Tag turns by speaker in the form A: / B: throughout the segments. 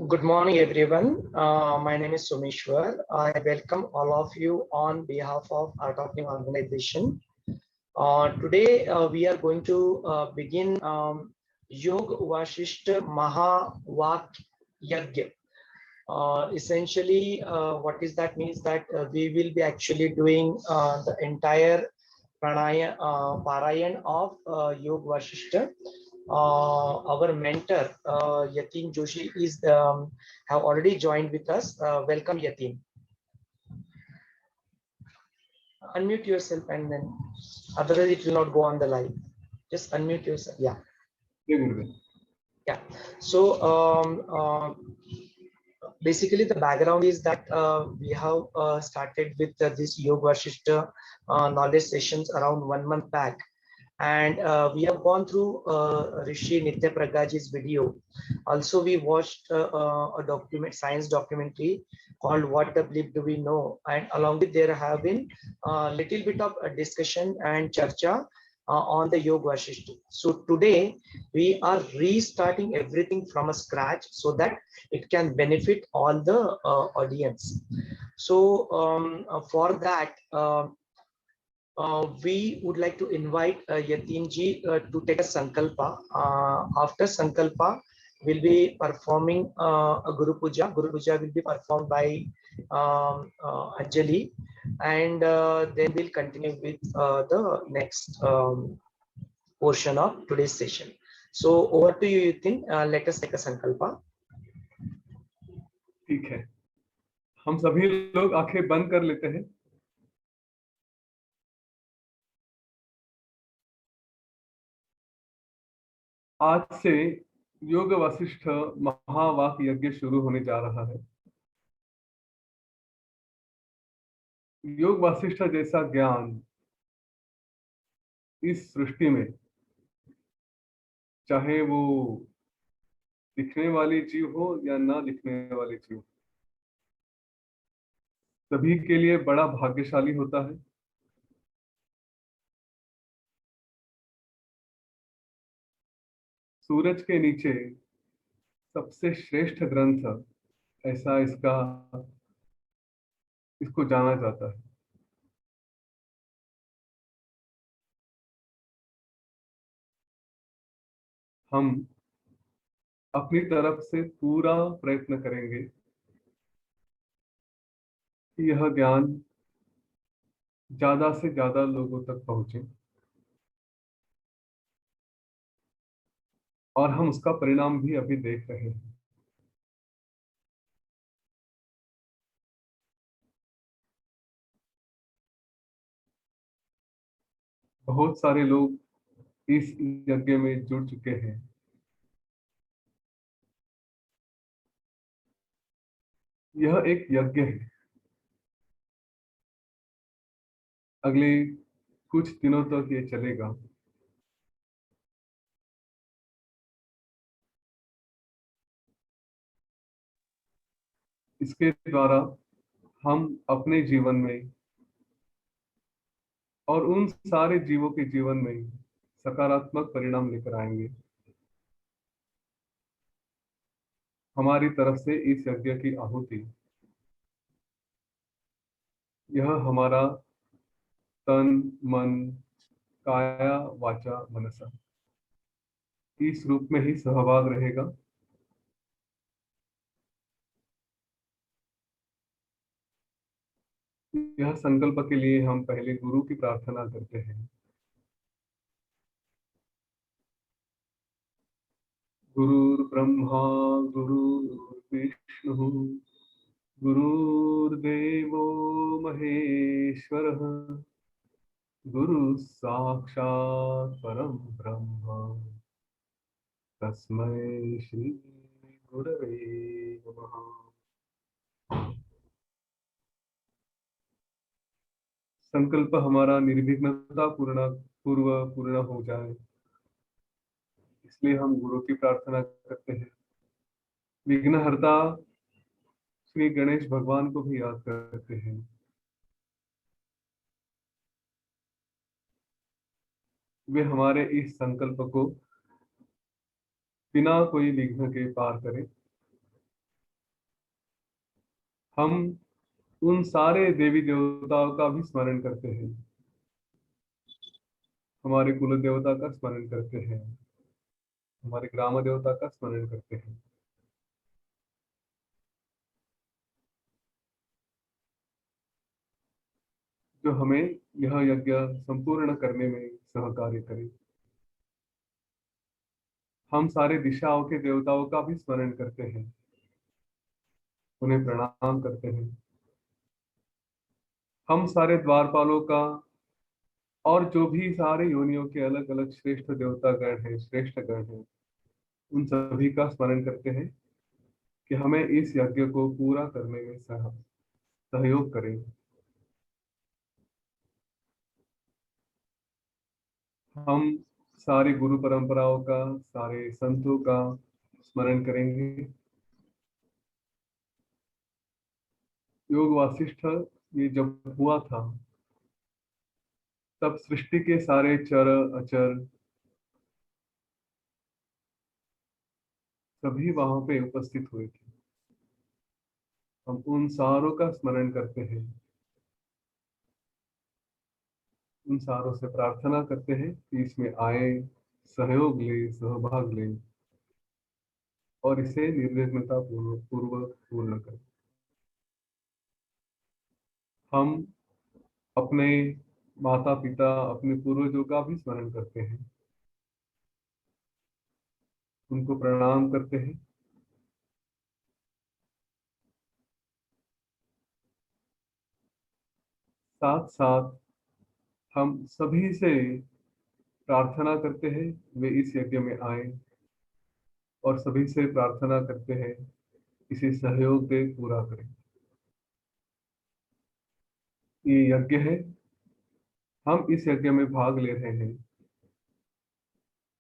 A: Good morning, everyone. My name is Someshwar. I welcome all of you on behalf of our talking organization. Today, we are going to begin Yog Vashishta Mahavak Yagya. Essentially, what is that means that we will be actually doing the entire Parayan of Yog Vashishta. Our mentor Yatin Joshi is have already joined with us. Welcome, Yatin. Unmute yourself and then otherwise it will not go on the live. Just unmute yourself. Yeah. Yeah. So basically the background is that we have started with this Yoga Vashishta knowledge sessions around 1 month back. And we have gone through Rishi Nitya Prakaji's video. Also, we watched a science documentary called "What the Bleep Do We Know?" And along with there have been a little bit of a discussion and charcha on the Yoga Vashishta. So today we are restarting everything from a scratch so that it can benefit all the audience. So for that. We would like to invite Yatin ji to take a Sankalpa. After Sankalpa, we'll be performing a Guru Puja. Guru Puja will be performed by Anjali, and then we'll continue with the next portion of today's session. So over to you, Yatin. Let us take a Sankalpa.
B: ठीक है, हम सभी लोग आंखें बंद कर लेते हैं। आज से योग वशिष्ठ महावाक यज्ञ शुरू होने जा रहा है। योग वशिष्ठ जैसा ज्ञान इस सृष्टि में, चाहे वो दिखने वाली जीव हो या ना दिखने वाली जीव, सभी के लिए बड़ा भाग्यशाली होता है। सूरज के नीचे सबसे श्रेष्ठ ग्रंथ, ऐसा इसको जाना जाता है। हम अपनी तरफ से पूरा प्रयत्न करेंगे कि यह ज्ञान ज्यादा से ज्यादा लोगों तक पहुंचे और हम उसका परिणाम भी अभी देख रहे हैं। बहुत सारे लोग इस यज्ञ में जुड़ चुके हैं। यह एक यज्ञ है। अगले कुछ दिनों तक ये चलेगा। इसके द्वारा हम अपने जीवन में और उन सारे जीवों के जीवन में सकारात्मक परिणाम लेकर आएंगे। हमारी तरफ से इस यज्ञ की आहुति, यह हमारा तन मन काया वाचा मनसा इस रूप में ही सहभाग रहेगा। यह संकल्प के लिए हम पहले गुरु की प्रार्थना करते हैं। गुरुर्ब्रह्मा गुरुर्विष्णु गुरुर्देवो महेश्वरः गुरु साक्षात् परम ब्रह्म तस्मै श्री गुरवे नमः। संकल्प हमारा निर्विघ्नता पूर्ण हो जाए, इसलिए हम गुरु की प्रार्थना करते हैं। विघ्नहर्ता श्री गणेश भगवान को भी याद करते हैं। वे हमारे इस संकल्प को बिना कोई विघ्न के पार करें। हम उन सारे देवी देवताओं का भी स्मरण करते हैं, हमारे कुल देवता का स्मरण करते हैं, हमारे ग्राम देवता का स्मरण करते हैं। जो हमें यह यज्ञ संपूर्ण करने में सहकार्य करे। हम सारे दिशाओं के देवताओं का भी स्मरण करते हैं, उन्हें प्रणाम करते हैं। हम सारे द्वारपालों का और जो भी सारे योनियों के अलग अलग श्रेष्ठ देवता गण हैं, श्रेष्ठ गण हैं, उन सभी का स्मरण करते हैं कि हमें इस यज्ञ को पूरा करने में सहयोग करें। हम सारी गुरु परंपराओं का, सारे संतों का स्मरण करेंगे। योग वासिष्ठ ये जब हुआ था, तब सृष्टि के सारे चर अचर सभी वहां पे उपस्थित हुए थे। हम उन सारों का स्मरण करते हैं, उन सारों से प्रार्थना करते हैं कि इसमें आए, सहयोग ले, सहभाग ले और इसे निर्विघ्नता पूर्वक पूर्ण करें। हम अपने माता पिता, अपने पूर्वजों का भी स्मरण करते हैं, उनको प्रणाम करते हैं। साथ साथ हम सभी से प्रार्थना करते हैं वे इस यज्ञ में आए, और सभी से प्रार्थना करते हैं इसे सहयोग दे, पूरा करें। ये यज्ञ है, हम इस यज्ञ में भाग ले रहे हैं,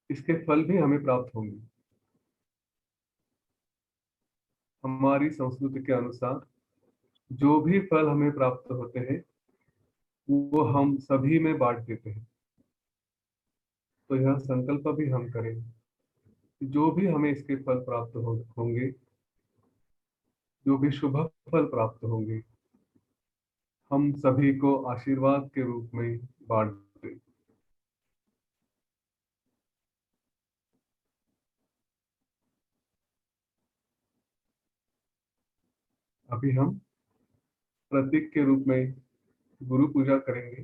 B: इसके फल भी हमें प्राप्त होंगे। हमारी संस्कृति के अनुसार जो भी फल हमें प्राप्त होते हैं वो हम सभी में बांट देते हैं। तो यह संकल्प भी हम करें कि जो भी हमें इसके फल प्राप्त होंगे, जो भी शुभ फल प्राप्त होंगे, हम सभी को आशीर्वाद के रूप में बांट दें। अभी हम प्रतीक के रूप में गुरु पूजा करेंगे,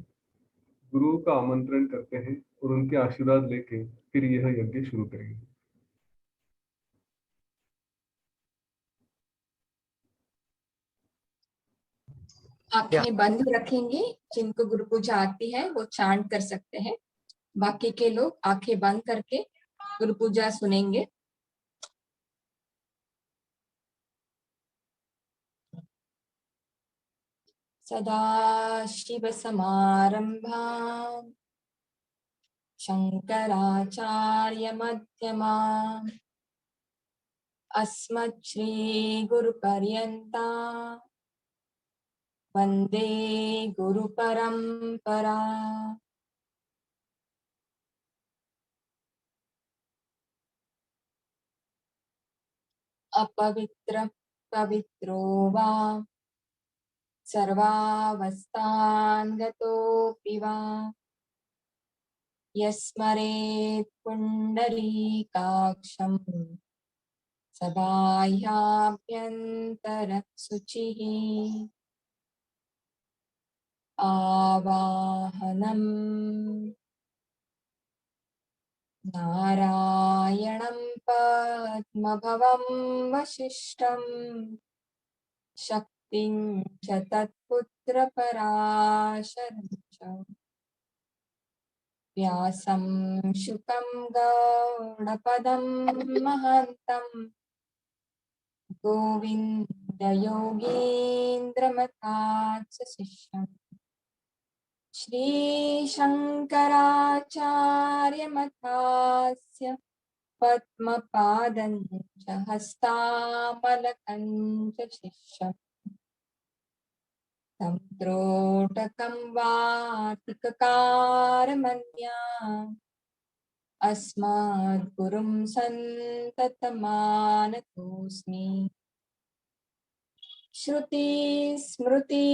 B: गुरु का आमंत्रण करते हैं और उनके आशीर्वाद लेके फिर यह यज्ञ शुरू करेंगे।
A: या
C: आंखें बंद रखेंगे, जिनको गुरु पूजा आती है वो चांट कर सकते हैं। बाकी के लोग आंखें बंद करके गुरु पूजा सुनेंगे। सदाशिव समारंभाम् शंकराचार्य मध्यमाम् अस्मच्छ्री गुरुपर्यन्ता वंदे गुरु परंपरा। अपवित्र पवित्रो वा सर्वावस्थान् गतोऽपि वा यस्मरेत् पुण्डरीकाक्षम् सबाह्याभ्यन्तरशुचिः। आवाहनम् नारायणं पद्मभवं वसिष्ठं शक्तिं च तत्पुत्रपराशरं च व्यासं शुकं गौडपदं महन्तम् गोविन्दयोगीन्द्रमथाच शिष्यम् श्रीशङ्कराचार्यमथास्य पद्मपादं च हस्तामलकं च शिष्यम् तं त्रोटकं वातिककारमन्या अस्मद्गुरुं सन्ततमानतोऽस्मि। श्रुति स्मृति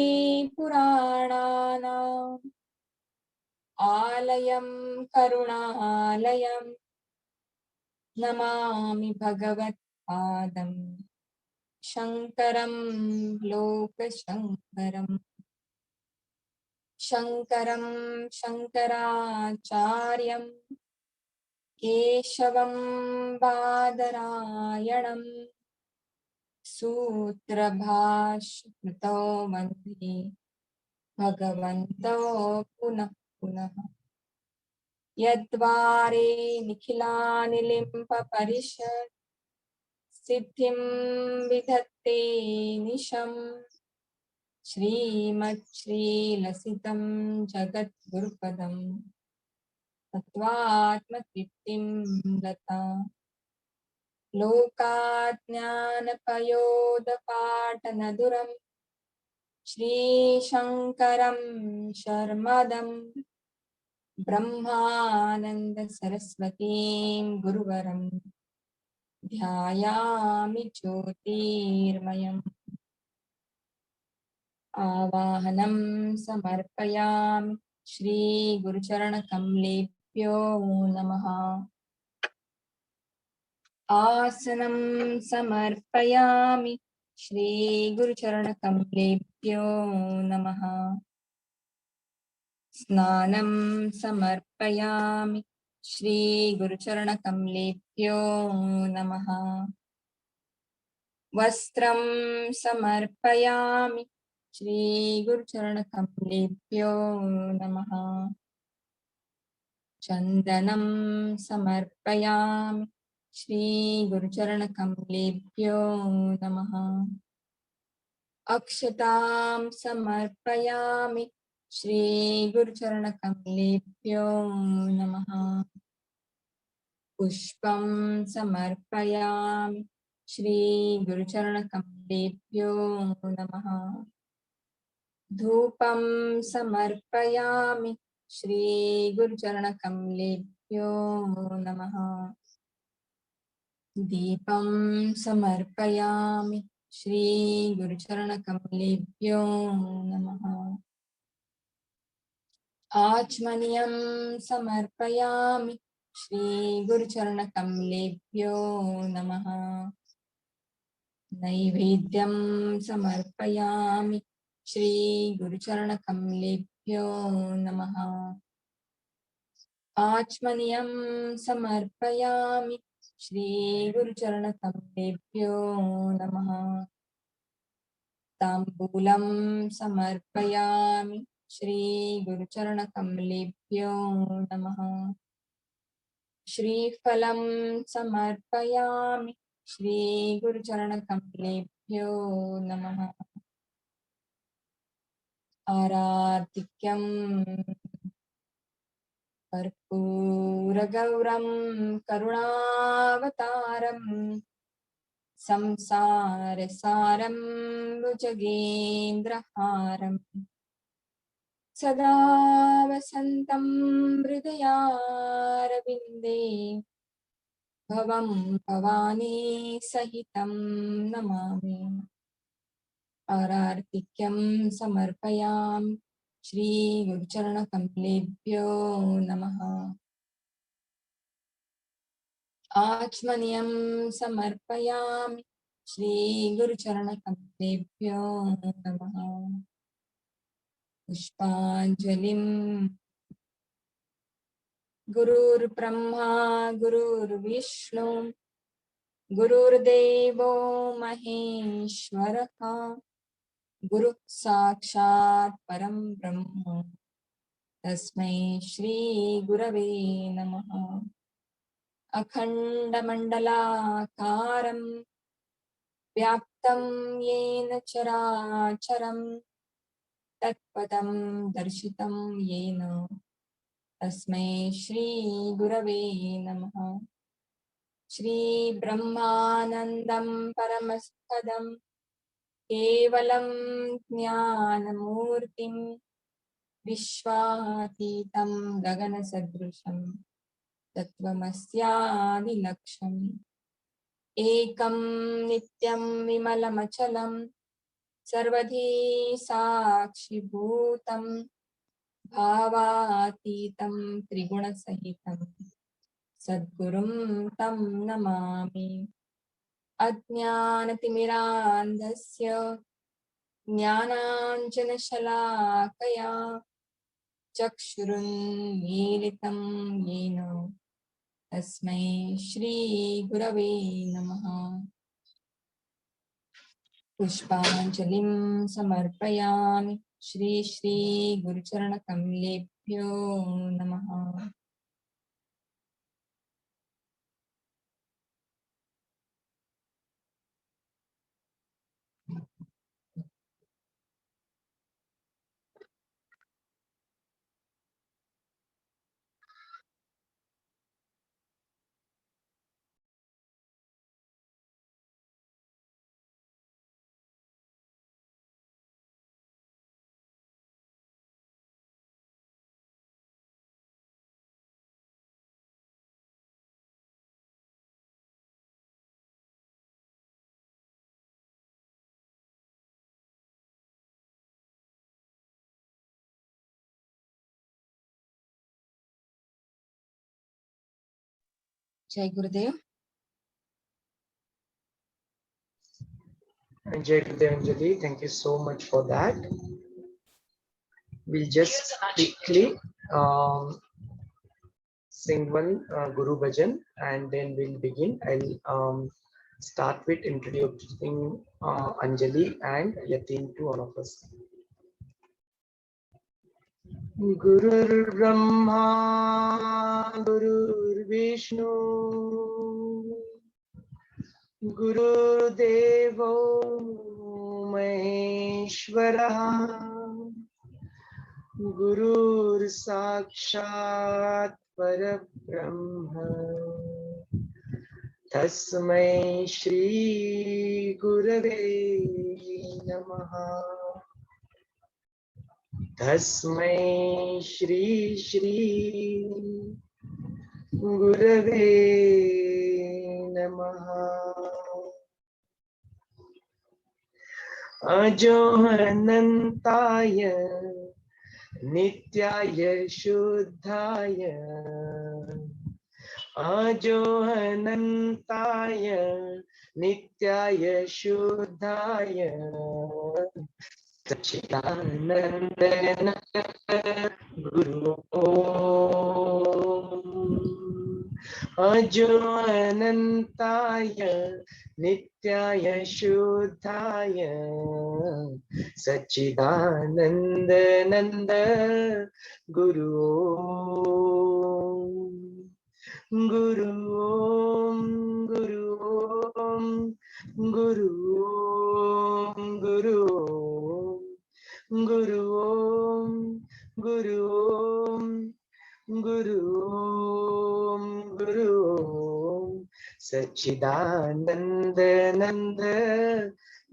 C: पुराणानाम् आलयं करुणालयं नमामि भगवत्पादं शङ्करं लोकशङ्करम् शङ्करं शङ्कराचार्यं केशवं बादरायणं सूत्रभाष्यकृतो वन्दे भगवन्तौ पुनः पुनः यद्वारे निखिलानिलिम्पपरिषत् सिद्धिं विधत्ते निशम् श्रीमच्छ्रीलसितं जगद्गुरुपदं तत्त्वात्मतृप्तिं दता लोकाज्ञानपयोदपाटनदुरं श्रीशङ्करं शर्मदं ब्रह्मानन्दसरस्वतीं गुरुवरं ध्यायामि ज्योतिर्मयम् आवाहनं समर्पयामि श्री गुरुचरणकमलेभ्यो नमः। आसनं समर्पयामि श्री गुरुचरणकमलेभ्यो नमः। स्नानं समर्पयामि श्री गुरुचरणकमलेभ्यो नमः। वस्त्रं समर्पयामि श्री गुरुचरणकमलेभ्यो नमः। चन्दनं समर्पयामि श्री गुरुचरणकमलेभ्यो नमः। अक्षतां समर्पयामि श्री गुरुचरणकमलेभ्यो नमः। पुष्पं समर्पयामि श्री गुरुचरणकमलेभ्यो नमः। धूपं समर्पयामि श्री गुरुचरणकमलेभ्यो नमः। दीपं समर्पयामि श्री गुरुचरणकमलेभ्यो नमः। आचमनीयं समर्पयामि श्री गुरुचरणकमलेभ्यो नमः। नैवेद्यं समर्पयामि श्री गुरुचरणकमलेभ्यो नमः। आचमनीयं समर्पयामि श्री गुरुचरणकमलेभ्यो नमः। ताम्बूलं समर्पयामि श्री गुरुचरणकमलेभ्यो नमः। श्रीफलं समर्पयामि श्री गुरुचरणकमलेभ्यो नमः। आराधिक्यं कर्पूरगौरं करुणावतारं संसारसारं भुजगेन्द्रहारं सदा वसन्तं हृदयारविन्दे भवं भवानी सहितं नमामि। आरार्तिक्यं समर्पयामि श्री गुरुचरणकमलेभ्यो नमः। आचमनीयं समर्पयामि श्री गुरुचरणकमलेभ्यो नमः। पुष्पाञ्जलिं गुरुर्ब्रह्मा गुरुर्विष्णु गुरुर्देवो महेश्वरः गुरुः साक्षात् परं ब्रह्म तस्मै श्री गुरवे नमः। अखण्डमण्डलाकारं व्याप्तं येन चराचरं तत्पदं दर्शितं येन तस्मै श्री गुरवे नमः। श्री ब्रह्मानन्दं परमपदं केवलं ज्ञानमूर्तिं विश्वातीतं गगनसदृशं तत्त्वमस्यादिलक्ष्यम् एकं नित्यं विमलमचलं सर्वधी साक्षिभूतं भावातीतं त्रिगुणसहितं सद्गुरुं तं नमामि। अज्ञानतिमिरान्धस्य ज्ञानाञ्जनशलाकया चक्षुरुन्मीलितं येन तस्मै श्रीगुरवे नमः। पुष्पाञ्जलिं समर्पयामि। श्री श्री गुरुचरणकमलेभ्यो नमः। जय गुरुदेव।
A: Jai Gurudev Anjali, thank you so much for that. We'll just quickly sing one Guru Bhajan and then we'll begin. I'll start with introducing Anjali and Yatin to all of us. Gurur Brahma, Gurur Vishnu, Guru Devo Maheshwara, Gurur Sakshat Parabrahma, Tasmai Shri Gurave Namaha. Tasmai Shri Shri Gurave Namaha. Ajohanantaya Nityaya Shuddhaya Ajohanantaya Nityaya Shuddhaya Sachidanandana Guru Om Ajohanantaya Nityaya Shuddhaya Sachidananda Guru Om Guru Om Guru Om Guru Om Guru Om Guru Om Guru Om Guru Om Guru Om Sachidananda Nanda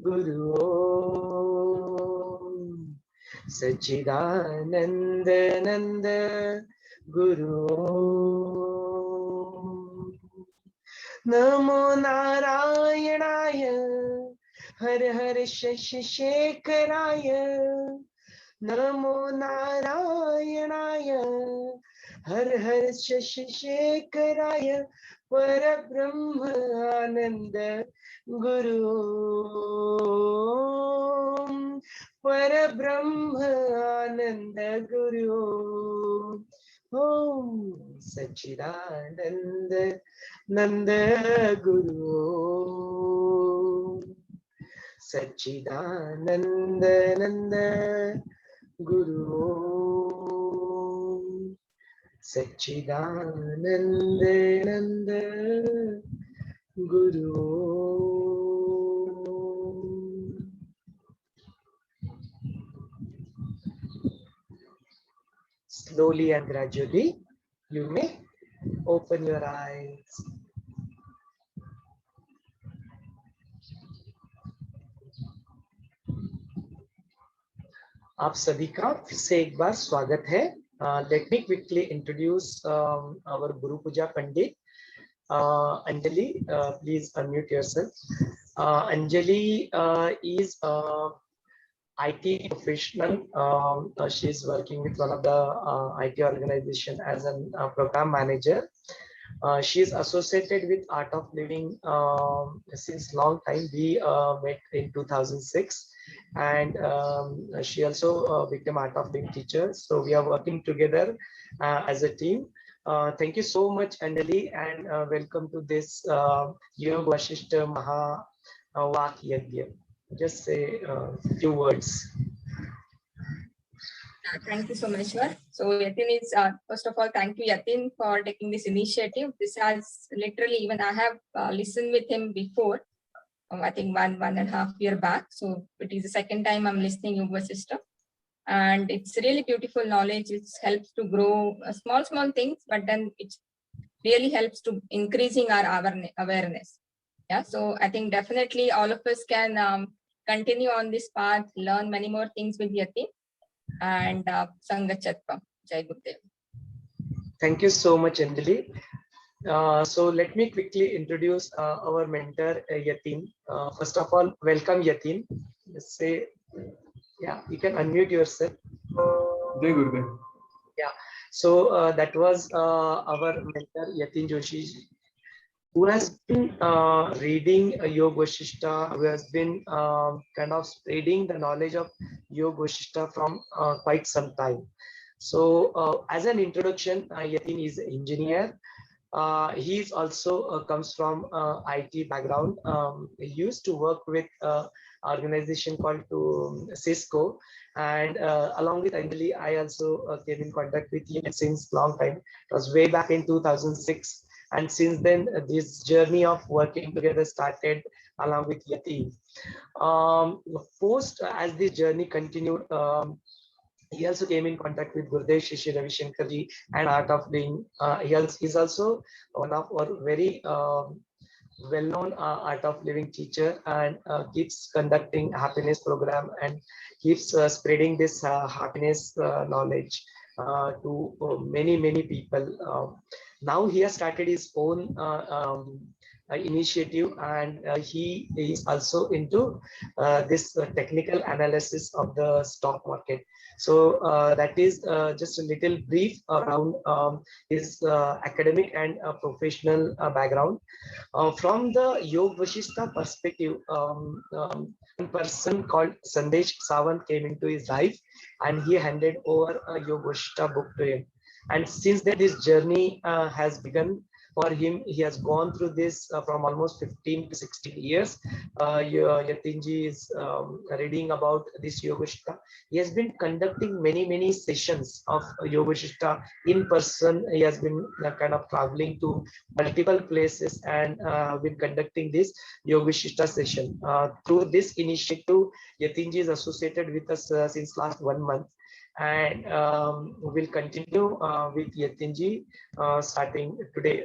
A: Guru Om Sachidananda Nanda Guru Om Namo Narayanaya Har Har Shashi Shekaraya Namo Narayanaya Har Har Shashi Shekaraya Parabrahma Ananda Guru Om Parabrahma Ananda Guru Om Sachidananda Nanda Guru Sachidananda Nanda Guru Sachidananda Nanda Guru. Slowly and gradually, you may open your eyes. आप सभी का फिर से एक बार स्वागत है. Let me quickly introduce our Guru Puja Pandit. Anjali, please unmute yourself. Anjali is IT professional. She's working with one of the IT organization as a program manager. She's associated with Art of Living since long time. We met in 2006, and she also became Art of Living teacher. So we are working together as a team. Thank you so much, Anjali, and welcome to this Yog Vasishta Maha Vak Yajna. Just say a few words.
C: Thank you so much, sir. So Yatin is, first of all, thank you Yatin for taking this initiative. This has literally, even I have listened with him before, I think one and a half year back. So it is the second time I'm listening Yoga Vasishta. And it's really beautiful knowledge. It helps to grow small things, but then it really helps to increasing our awareness. Yeah, so I think definitely all of us can continue on this path, learn many more things with Yatin. And Sangachatva. Jai Gurudev.
A: Thank you so much, Anjali. So let me quickly introduce our mentor, Yatin. First of all, welcome, Yatin. Just say, yeah, you can unmute yourself.
B: Jai Gurudev.
A: Yeah, so that was our mentor, Yatin Joshi, who has been reading Yoga Vasishta, who has been kind of spreading the knowledge of Yoga Vasishta from quite some time. So as an introduction, Yatin is an engineer. He is also comes from IT background. He used to work with organization called Cisco, and along with Anjali, I also came in contact with him since long time. It was way back in 2006, and since then this journey of working together started along with Yatin. Post as this journey continued. He also came in contact with Gurudev Shri Ravi Shankar ji and Art of Living. He's also one of our very well-known Art of Living teacher, and keeps conducting happiness program and keeps spreading this happiness knowledge to many people. Now he has started his own initiative, and he is also into this technical analysis of the stock market. So that is just a little brief around his academic and professional background. From the Yoga Vasishta perspective, one person called Sandesh Sawant came into his life, and he handed over a Yoga Vasishta book to him. And since then, this journey has begun for him. He has gone through this from almost 15 to 16 years. Yatinji is reading about this Yoga Vasishta. He has been conducting many sessions of Yoga Vasishta in person. He has been kind of traveling to multiple places and been conducting this Yoga Vasishta session. Through this initiative, Yatinji is associated with us since last 1 month, and we'll continue with Yatinji starting today,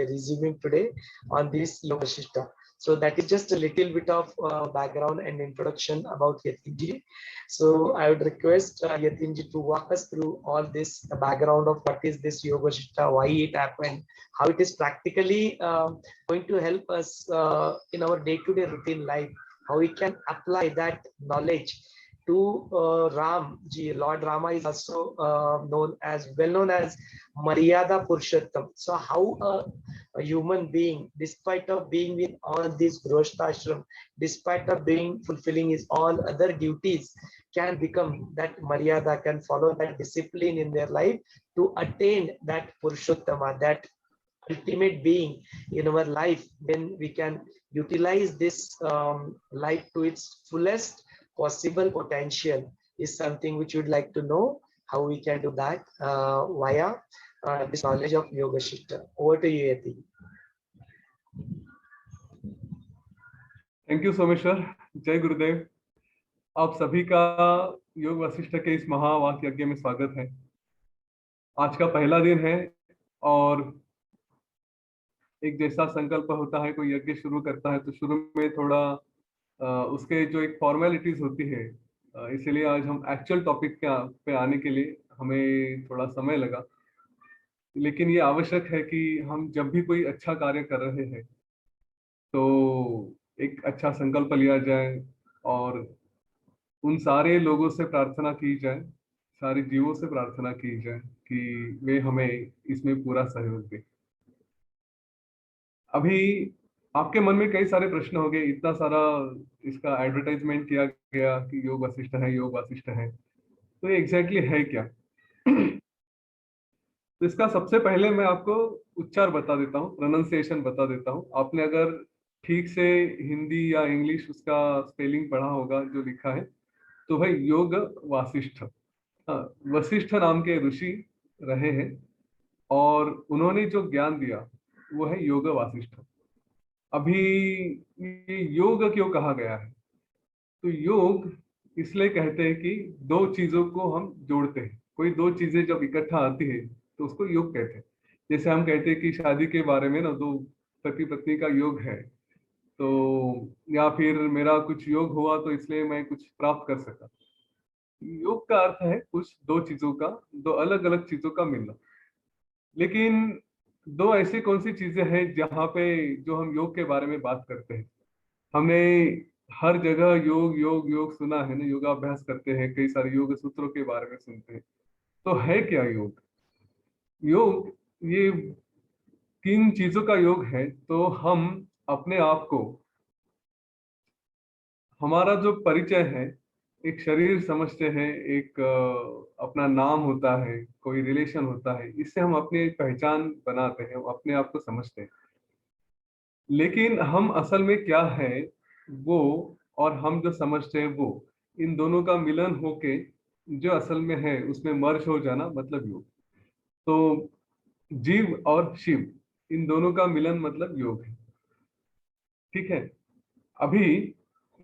A: resuming today on this Yoga Vasishta. So that is just a little bit of background and introduction about Yatinji. So I would request Yatinji to walk us through all this background of what is this Yoga Vasishta, why it happened, how it is practically going to help us in our day-to-day routine life, how we can apply that knowledge to Ram ji. Lord Rama is also well known as Maryada Purushottam. So how a human being, despite of being with all these Grihastha, despite of being fulfilling his all other duties, can become that Maryada, can follow that discipline in their life to attain that Purushottama, that ultimate being in our life. Then we can utilize this life to its fullest possible potential, is something which you'd like to know how we can do that via this knowledge of Yoga Vasishta. Over to you, Yati.
B: Thank you Someshwar. जय गुरुदेव. आप सभी का योग वशिष्ठ के इस महावाक यज्ञ में स्वागत है. आज का पहला दिन है, और एक जैसा संकल्प होता है, कोई यज्ञ शुरू करता है तो शुरू में थोड़ा उसके जो एक फॉर्मेलिटीज होती है, इसीलिए आज हम एक्चुअल टॉपिक पे आने के लिए हमें थोड़ा समय लगा. लेकिन ये आवश्यक है कि हम जब भी कोई अच्छा कार्य कर रहे हैं तो एक अच्छा संकल्प लिया जाए, और उन सारे लोगों से प्रार्थना की जाए, सारे जीवों से प्रार्थना की जाए कि वे हमें इसमें पूरा सहयोग दें। अभी आपके मन में कई सारे प्रश्न हो गए, इतना सारा इसका एडवर्टाइजमेंट किया गया कि योग वशिष्ठ है, योग वशिष्ठ है, तो ये एग्जैक्टली है क्या? तो इसका सबसे पहले मैं आपको उच्चार बता देता हूँ, प्रोनाउंसिएशन बता देता हूँ। आपने अगर ठीक से हिंदी या इंग्लिश उसका स्पेलिंग पढ़ा होगा जो लिखा है, तो भाई योग वासिष्ठ। हाँ, वशिष्ठ नाम के ऋषि रहे हैं और उन्होंने जो ज्ञान दिया वो है योग वासिष्ठ। अभी ये योग क्यों कहा गया है? तो योग इसलिए कहते हैं कि दो चीजों को हम जोड़ते हैं। कोई दो चीजें जब इकट्ठा आती है तो उसको योग कहते हैं। जैसे हम कहते हैं कि शादी के बारे में ना दो पति पत्नी का योग है, तो या फिर मेरा कुछ योग हुआ तो इसलिए मैं कुछ प्राप्त कर सका। योग का अर्थ है कुछ दो चीजों का, दो अलग अलग चीजों का मिलना। लेकिन दो ऐसी कौन सी चीजें हैं जहाँ पे जो हम योग के बारे में बात करते हैं? हमने हर जगह योग योग योग सुना है ना, योगाभ्यास करते हैं, कई सारे योग सूत्रों के बारे में सुनते हैं। तो है क्या योग? योग ये किन चीजों का योग है? तो हम अपने आप को, हमारा जो परिचय है, एक शरीर समझते हैं, एक अपना नाम होता है, कोई रिलेशन होता है, इससे हम अपनी एक पहचान बनाते हैं, अपने आप को समझते हैं। लेकिन हम असल में क्या है वो, और हम जो समझते हैं वो, इन दोनों का मिलन होके जो असल में है उसमें मर्ज हो जाना मतलब योग। तो जीव और शिव, इन दोनों का मिलन मतलब योग है। ठीक है। अभी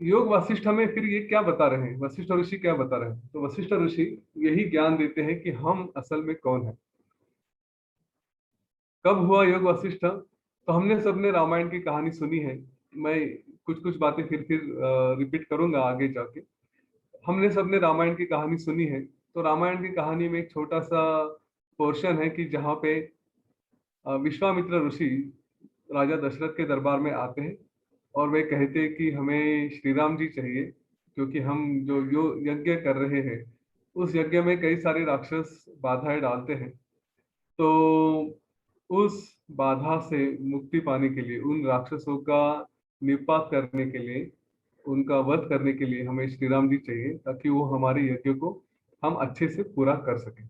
B: योग वशिष्ठ हमें फिर ये क्या बता रहे हैं, वशिष्ठ ऋषि क्या बता रहे हैं? तो वशिष्ठ ऋषि यही ज्ञान देते हैं कि हम असल में कौन है। कब हुआ योग वशिष्ठ? तो हमने सबने रामायण की कहानी सुनी है। मैं कुछ कुछ बातें फिर रिपीट करूंगा आगे जाके। हमने सबने रामायण की कहानी सुनी है। तो रामायण की कहानी में एक छोटा सा पोर्शन है कि जहाँ पे विश्वामित्र ऋषि राजा दशरथ के दरबार में आते हैं और वे कहते हैं कि हमें श्री राम जी चाहिए, क्योंकि हम जो यज्ञ कर रहे हैं उस यज्ञ में कई सारे राक्षस बाधाएं डालते हैं। तो उस बाधा से मुक्ति पाने के लिए, उन राक्षसों का निपात करने के लिए, उनका वध करने के लिए हमें श्री राम जी चाहिए, ताकि वो हमारे यज्ञ को हम अच्छे से पूरा कर सकें।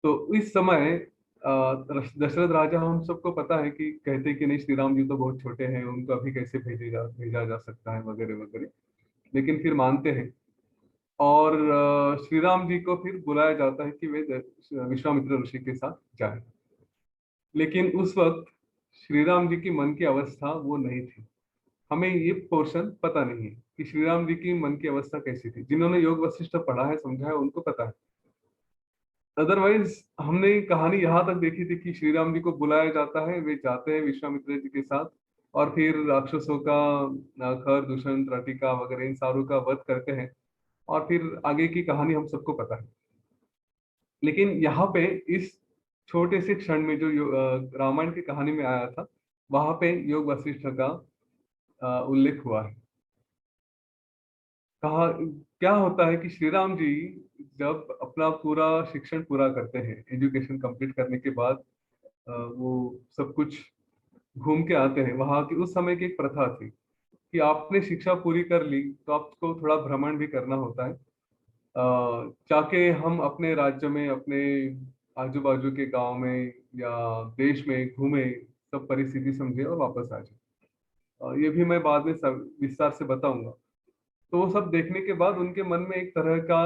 B: तो इस समय दशरथ राजा, हम सबको पता है कि कहते हैं कि नहीं, श्री राम जी तो बहुत छोटे हैं, उनको अभी कैसे भेजा जा सकता है वगैरह वगैरह। लेकिन फिर मानते हैं और श्री राम जी को फिर बुलाया जाता है कि वे विश्वामित्र ऋषि के साथ जाएं। लेकिन उस वक्त श्री राम जी की मन की अवस्था वो नहीं थी। हमें ये पोर्शन पता नहीं है कि श्री राम जी की मन की अवस्था कैसी थी। जिन्होंने योग वशिष्ठ पढ़ा है, समझा है, उनको पता है। अदरवाइज हमने कहानी यहाँ तक देखी थी कि श्री राम जी को बुलाया जाता है, वे जाते हैं विश्वामित्र जी के साथ और फिर राक्षसों का खर दूषण त्रटिका वगैरह इन सारों का वध करते हैं और फिर आगे की कहानी हम सबको पता है। लेकिन यहाँ पे इस छोटे से क्षण में जो रामायण की कहानी में आया था, वहां पे योग वशिष्ठ का उल्लेख हुआ है। कहा क्या होता है कि श्री राम जी जब अपना पूरा शिक्षण पूरा करते हैं, एजुकेशन कंप्लीट करने के बाद वो सब कुछ घूम के आते हैं। वहां की उस समय की एक प्रथा थी कि आपने शिक्षा पूरी कर ली तो आपको थोड़ा भ्रमण भी करना होता है, जाके हम अपने राज्य में, अपने आजू बाजू के गांव में या देश में घूमे, सब परिस्थिति समझे और वापस आ जाए। ये भी मैं बाद में सब विस्तार से बताऊंगा। तो वो सब देखने के बाद उनके मन में एक तरह का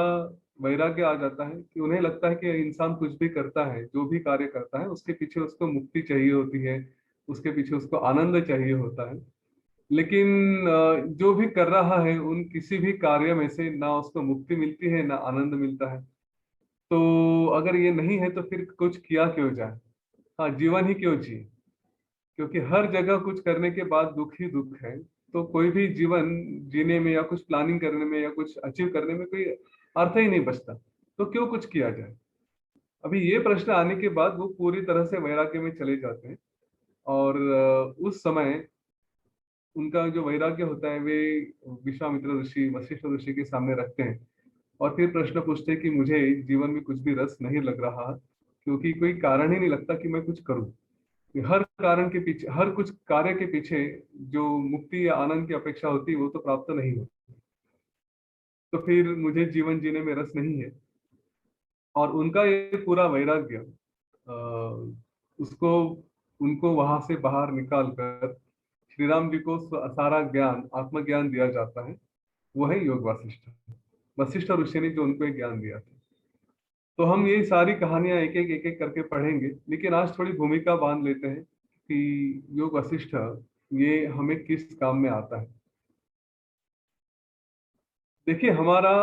B: वैराग्य आ जाता है कि उन्हें लगता है कि इंसान कुछ भी करता है, जो भी कार्य करता है, उसके पीछे उसको मुक्ति चाहिए होती है, उसके पीछे उसको आनंद चाहिए होता है। लेकिन जो भी कर रहा है उन किसी भी कार्य में से ना उसको मुक्ति मिलती है ना आनंद मिलता है। तो अगर ये नहीं है तो फिर कुछ किया क्यों जाए? हाँ, जीवन ही क्यों जिए? क्योंकि हर जगह कुछ करने के बाद दुख ही दुख है। तो कोई भी जीवन जीने में या कुछ प्लानिंग करने में या कुछ अचीव करने में कोई अर्थ ही नहीं बचता, तो क्यों कुछ किया जाए? अभी ये प्रश्न आने के बाद वो पूरी तरह से वैराग्य में चले जाते हैं और उस समय उनका जो वैराग्य होता है वे विश्वामित्र ऋषि वशिष्ठ ऋषि के सामने रखते हैं और फिर प्रश्न पूछते हैं कि मुझे जीवन में कुछ भी रस नहीं लग रहा, क्योंकि कोई कारण ही नहीं लगता कि मैं कुछ करूं। हर कारण के पीछे, हर कुछ कार्य के पीछे जो मुक्ति या आनंद की अपेक्षा होती है वो तो प्राप्त नहीं होती, तो फिर मुझे जीवन जीने में रस नहीं है। और उनका ये पूरा वैराग्य अ, उसको उनको वहां से बाहर निकाल कर श्री राम जी को सारा ज्ञान, आत्मज्ञान दिया जाता है। वो है योग वासिष्ठ, वशिष्ठ ऋषि ने जो उनको एक ज्ञान दिया था। तो हम ये सारी कहानियां एक एक करके पढ़ेंगे, लेकिन आज थोड़ी भूमिका बांध लेते हैं कि योग वशिष्ठ ये हमें किस काम में आता है। देखिए, हमारा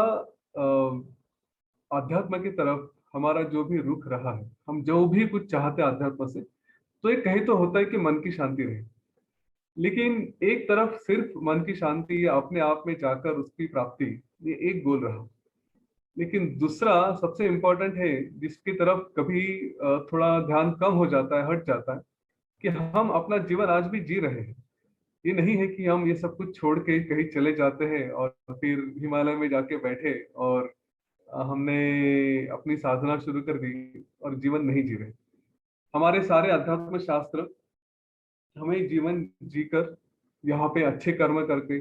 B: अध्यात्म की तरफ हमारा जो भी रुख रहा है, हम जो भी कुछ चाहते हैं अध्यात्म से, तो एक कहीं तो होता है कि मन की शांति रहे। लेकिन एक तरफ सिर्फ मन की शांति या अपने आप में जाकर उसकी प्राप्ति, ये एक गोल रहा। लेकिन दूसरा सबसे इम्पोर्टेंट है, जिसकी तरफ कभी थोड़ा ध्यान कम हो जाता है, हट जाता है, कि हम अपना जीवन आज भी जी रहे हैं। ये नहीं है कि हम ये सब कुछ छोड़ के कहीं चले जाते हैं और फिर हिमालय में जाके बैठे और हमने अपनी साधना शुरू कर दी और जीवन नहीं जी रहे। हमारे सारे अध्यात्म शास्त्र हमें जीवन जीकर, यहाँ पे अच्छे कर्म करके,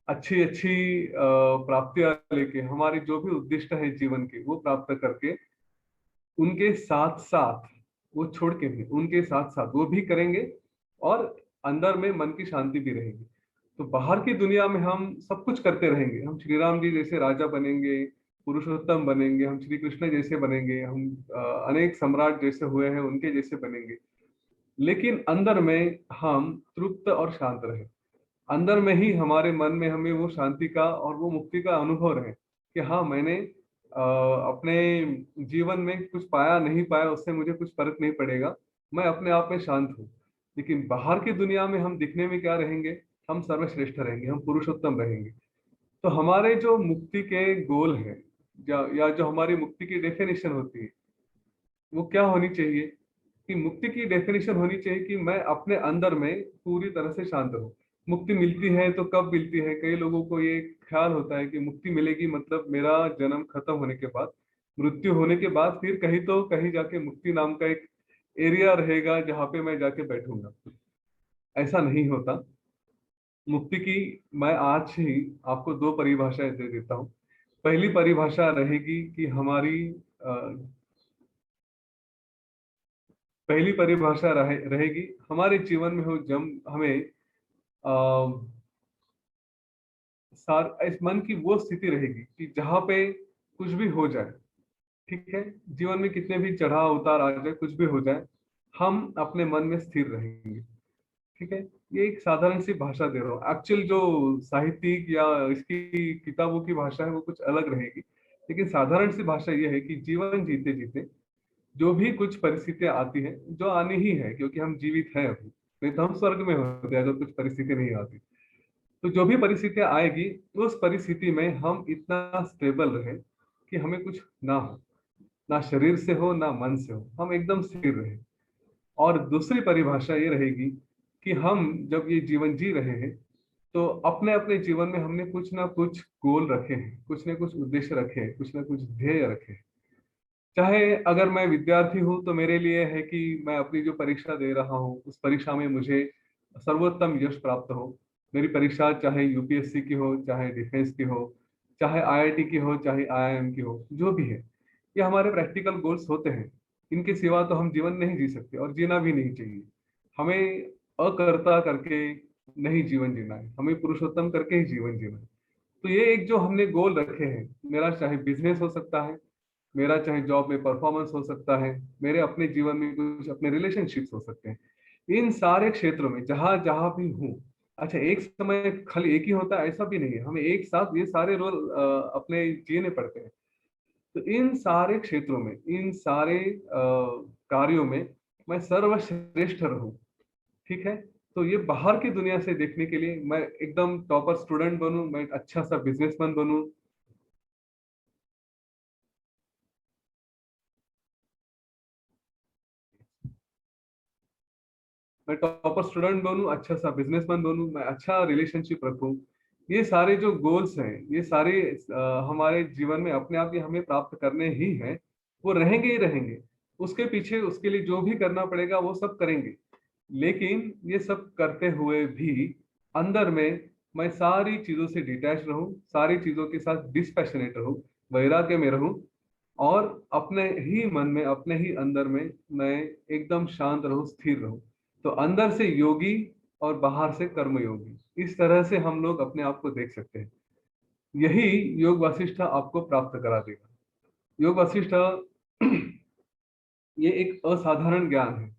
B: अच्छी अच्छी प्राप्तियां लेके, हमारे जो भी उद्दिष्ट है जीवन के वो प्राप्त करके, उनके साथ साथ वो छोड़ के भी उनके साथ साथ वो भी करेंगे और अंदर में मन की शांति भी रहेगी। तो बाहर की दुनिया में हम सब कुछ करते रहेंगे, हम श्री राम जी जैसे राजा बनेंगे, पुरुषोत्तम बनेंगे, हम श्री कृष्ण जैसे बनेंगे, हम अनेक सम्राट जैसे हुए हैं उनके जैसे बनेंगे, लेकिन अंदर में हम तृप्त और शांत रहे। अंदर में ही हमारे मन में हमें वो शांति का और वो मुक्ति का अनुभव रहे कि हाँ, मैंने अपने जीवन में कुछ पाया नहीं पाया उससे मुझे कुछ फर्क नहीं पड़ेगा, मैं अपने आप में शांत हूँ। लेकिन बाहर की दुनिया में हम दिखने में क्या रहेंगे? हम सर्वश्रेष्ठ रहेंगे, हम पुरुषोत्तम रहेंगे। तो हमारे जो मुक्ति के गोल है, या जो हमारी मुक्ति की डेफिनेशन होती है, वो क्या होनी चाहिए? कि मुक्ति की डेफिनेशन होनी चाहिए कि मैं अपने अंदर में पूरी तरह से शांत रहूं। मुक्ति मिलती है तो कब मिलती है? कई लोगों को ये ख्याल होता है कि मुक्ति मिलेगी मतलब मेरा जन्म खत्म होने के बाद, मृत्यु होने के बाद फिर कहीं तो कहीं जाके मुक्ति नाम का एक एरिया रहेगा जहां पे मैं जाके बैठूंगा। ऐसा नहीं होता। मुक्ति की मैं आज ही आपको दो परिभाषाएं दे देता हूँ। पहली परिभाषा रहेगी कि पहली परिभाषा रहेगी हमारे जीवन में हो जब हमें अ, इस मन की वो स्थिति रहेगी कि जहां पे कुछ भी हो जाए, ठीक है, जीवन में कितने भी चढ़ाव उतार आ जाए, कुछ भी हो जाए, हम अपने मन में स्थिर रहेंगे। ठीक है, ये एक साधारण सी भाषा दे रहा हूँ। एक्चुअल जो साहित्यिक या इसकी किताबों की भाषा है वो कुछ अलग रहेगी, लेकिन साधारण सी भाषा ये है कि जीवन जीते जीते जो भी कुछ परिस्थितियां आती है, जो आनी ही है क्योंकि हम जीवित हैं अभी, नहीं तो हम स्वर्ग में होते अगर कुछ परिस्थिति नहीं आती। तो जो भी परिस्थितियां आएगी, उस परिस्थिति में हम इतना स्टेबल रहे कि हमें कुछ ना हो, ना शरीर से हो ना मन से हो, हम एकदम स्थिर रहे। और दूसरी परिभाषा ये रहेगी कि हम जब ये जीवन जी रहे हैं तो अपने अपने जीवन में हमने कुछ ना कुछ गोल रखे हैं, कुछ ना कुछ उद्देश्य रखे हैं, कुछ ना कुछ ध्येय रखे हैं। चाहे अगर मैं विद्यार्थी हूँ तो मेरे लिए है कि मैं अपनी जो परीक्षा दे रहा हूँ उस परीक्षा में मुझे सर्वोत्तम यश प्राप्त हो। मेरी परीक्षा चाहे यूपीएससी की हो, चाहे डिफेंस की हो, चाहे आईआईटी की हो, चाहे आईआईएम की हो, जो भी है, ये हमारे प्रैक्टिकल गोल्स होते हैं। इनके सिवा तो हम जीवन नहीं जी सकते और जीना भी नहीं चाहिए। हमें अकर्ता करके नहीं जीवन जीना है, हमें पुरुषोत्तम करके ही जीवन जीना है। तो ये एक जो हमने गोल रखे हैं, मेरा चाहे बिजनेस हो सकता है, मेरा चाहे जॉब में परफॉर्मेंस हो सकता है, मेरे अपने जीवन में कुछ अपने रिलेशनशिप्स हो सकते हैं, इन सारे क्षेत्रों में जहां जहां भी हूँ। अच्छा, एक समय खाली एक ही होता है ऐसा भी नहीं है, हमें एक साथ ये सारे रोल अपने जीने पड़ते हैं। तो इन सारे क्षेत्रों में, इन सारे कार्यों में मैं सर्वश्रेष्ठ रहूं। ठीक है, तो ये बाहर की दुनिया से देखने के लिए मैं एकदम टॉपर स्टूडेंट बनूं, मैं एक अच्छा सा बिजनेसमैन बनूं, मैं टॉपर स्टूडेंट बनूं, अच्छा सा बिजनेसमैन बनूं, मैं अच्छा रिलेशनशिप रखूं, ये सारे जो गोल्स हैं, ये सारे हमारे जीवन में अपने आप ही हमें प्राप्त करने ही हैं, वो रहेंगे ही रहेंगे। उसके पीछे उसके लिए जो भी करना पड़ेगा वो सब करेंगे। लेकिन ये सब करते हुए भी अंदर में मैं सारी चीजों से डिटैच रहूं, सारी चीजों के साथ डिस्पैशनेट रहूं, वैराग्य में रहूं, और अपने ही मन में, अपने ही अंदर में मैं एकदम शांत रहूं, स्थिर रहूं। तो अंदर से योगी और बाहर से कर्मयोगी, इस तरह से हम लोग अपने आप को देख सकते हैं। यही योग वासिष्ठ आपको प्राप्त करा देगा। योग वासिष्ठ ये एक असाधारण ज्ञान है।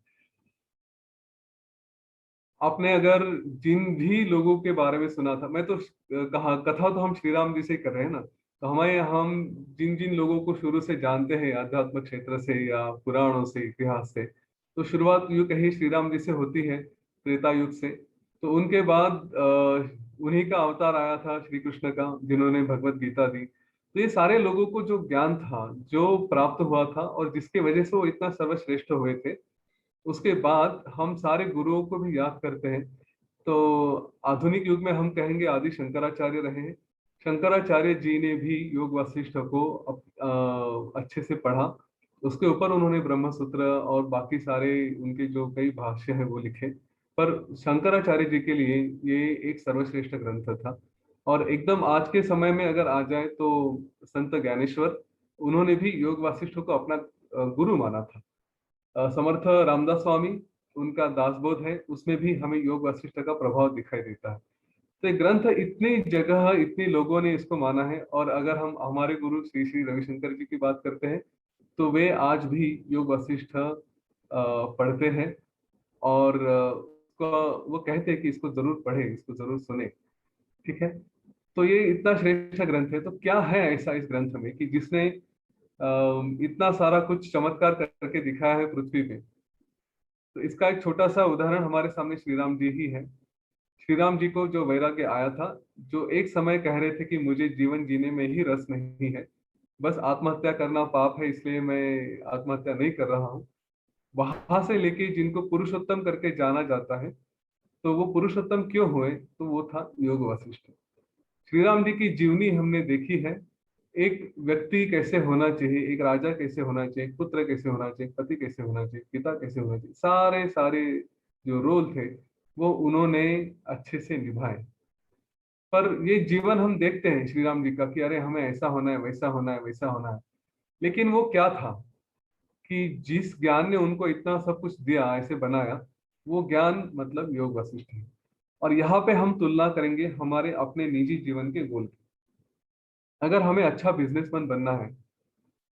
B: आपने अगर जिन भी लोगों के बारे में सुना था, मैं तो कहा कथा तो हम श्री राम जी से कर रहे हैं ना, तो हमारे हम जिन जिन लोगों को शुरू से जानते हैं आध्यात्म क्षेत्र से या पुराणों से, इतिहास से, तो शुरुआत यूं कहीं श्री राम जी से होती है, त्रेता युग से। तो उनके बाद उन्हीं का अवतार आया था श्री कृष्ण का, जिन्होंने भगवत गीता दी। तो ये सारे लोगों को जो ज्ञान था, जो प्राप्त हुआ था, और जिसके वजह से वो इतना सर्वश्रेष्ठ हुए थे, उसके बाद हम सारे गुरुओं को भी याद करते हैं। तो आधुनिक युग में हम कहेंगे आदि शंकराचार्य रहे हैं। शंकराचार्य जी ने भी योग वासिष्ठ को अच्छे से पढ़ा, उसके ऊपर उन्होंने ब्रह्म सूत्र और बाकी सारे उनके जो कई भाष्य हैं वो लिखे। पर शंकराचार्य जी के लिए ये एक सर्वश्रेष्ठ ग्रंथ था। और एकदम आज के समय में अगर आ जाए तो संत ज्ञानेश्वर, उन्होंने भी योग वासिष्ठ को अपना गुरु माना था। समर्थ रामदास स्वामी, उनका दासबोध है, उसमें भी हमें योग वासिष्ठ का प्रभाव दिखाई देता है। तो ये ग्रंथ इतनी जगह, इतने लोगों ने इसको माना है। और अगर हम हमारे गुरु श्री श्री रविशंकर जी की बात करते हैं, तो वे आज भी योग वशिष्ठ पढ़ते हैं, और वो कहते हैं कि इसको जरूर पढ़े, इसको जरूर सुने। ठीक है, तो ये इतना श्रेष्ठ ग्रंथ है। तो क्या है ऐसा इस ग्रंथ में कि जिसने इतना सारा कुछ चमत्कार करके दिखाया है पृथ्वी पे? तो इसका एक छोटा सा उदाहरण हमारे सामने श्री राम जी ही है। श्री राम जी को जो वैराग्य आया था, जो एक समय कह रहे थे कि मुझे जीवन जीने में ही रस नहीं है, बस आत्महत्या करना पाप है, इसलिए मैं आत्महत्या नहीं कर रहा हूँ, वहां से लेके जिनको पुरुषोत्तम करके जाना जाता है, तो वो पुरुषोत्तम क्यों हुए? तो वो था योग वशिष्ठ। श्री राम जी की जीवनी हमने देखी है। एक व्यक्ति कैसे होना चाहिए, एक राजा कैसे होना चाहिए, एक पुत्र कैसे होना चाहिए, पति कैसे होना चाहिए, पिता कैसे होना चाहिए, सारे सारे जो रोल थे वो उन्होंने अच्छे से निभाए। पर ये जीवन हम देखते हैं श्री राम जी का कि अरे हमें ऐसा होना है, वैसा होना है, वैसा होना है। लेकिन वो क्या था कि जिस ज्ञान ने उनको इतना सब कुछ दिया, ऐसे बनाया, वो ज्ञान मतलब योग वशिष्ठ है। और यहाँ पे हम तुलना करेंगे हमारे अपने निजी जीवन के गोल की। अगर हमें अच्छा बिजनेसमैन बनना है,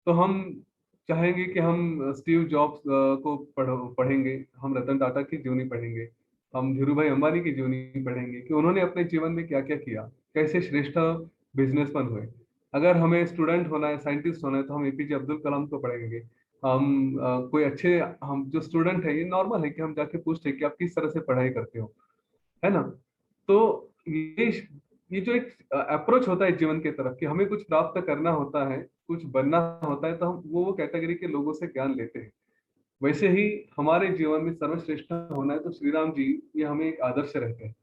B: तो हम चाहेंगे कि हम स्टीव जॉब्स को पढ़ेंगे, हम रतन टाटा की जीवनी पढ़ेंगे, हम धीरू भाई अंबानी की जीवनी पढ़ेंगे कि उन्होंने अपने जीवन में क्या क्या किया, कैसे श्रेष्ठ बिजनेसमैन हुए। अगर हमें स्टूडेंट होना है, साइंटिस्ट होना है, तो हम एपीजे अब्दुल कलाम को पढ़ेंगे। हम कोई अच्छे, हम जो स्टूडेंट है, ये नॉर्मल है कि हम जाके पूछते हैं कि आप किस तरह से पढ़ाई करते हो, है ना। तो ये ये जो एक अप्रोच होता है जीवन के तरफ कि हमें कुछ प्राप्त करना होता है, कुछ बनना होता है, तो हम वो कैटेगरी के लोगों से ज्ञान लेते हैं। वैसे ही हमारे जीवन में सर्वश्रेष्ठ होना है, तो श्री राम जी ये हमें एक आदर्श रहते हैं।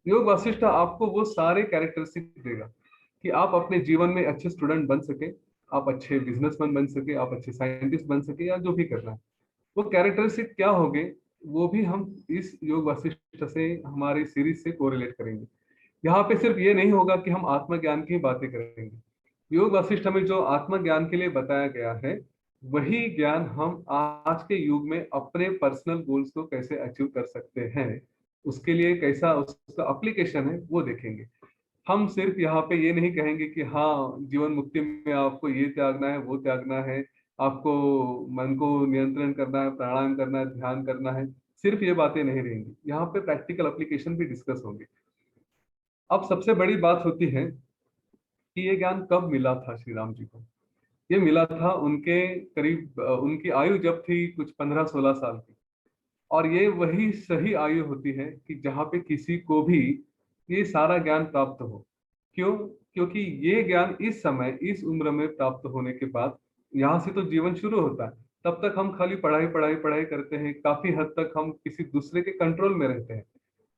B: योग वशिष्ठ आपको वो सारे कैरेक्टरिस्टिक देगा कि आप अपने जीवन में अच्छे स्टूडेंट बन सके, आप अच्छे बिजनेसमैन बन सके, आप अच्छे साइंटिस्ट बन सके, या जो भी करना है। वो कैरेक्टरिस्टिक क्या होंगे, वो भी हम इस योग वशिष्ठ से, हमारी सीरीज से कोरिलेट करेंगे। यहाँ पे सिर्फ ये नहीं होगा कि हम आत्मज्ञान की बातें करेंगे। योग वशिष्ठ में जो आत्मज्ञान के लिए बताया गया है, वही ज्ञान हम आज के युग में अपने पर्सनल गोल्स को कैसे अचीव कर सकते हैं, उसके लिए कैसा उसका एप्लीकेशन है, वो देखेंगे। हम सिर्फ यहाँ पे ये नहीं कहेंगे कि हाँ जीवन मुक्ति में आपको ये त्यागना है, वो त्यागना है, आपको मन को नियंत्रण करना है, प्राणायाम करना है, ध्यान करना है। सिर्फ ये बातें नहीं रहेंगी, यहाँ पे प्रैक्टिकल एप्लीकेशन भी डिस्कस होंगे। अब सबसे बड़ी बात होती है कि ये ज्ञान कब मिला था श्री राम जी को? ये मिला था उनके करीब, उनकी आयु जब थी कुछ 15-16 साल की। और ये वही सही आयु होती है कि जहाँ पे किसी को भी ये सारा ज्ञान प्राप्त हो। क्यों? क्योंकि ये ज्ञान इस समय, इस उम्र में प्राप्त होने के बाद यहाँ से तो जीवन शुरू होता है, तब तक हम खाली पढ़ाई पढ़ाई पढ़ाई करते हैं। काफी हद तक हम किसी दूसरे के कंट्रोल में रहते हैं,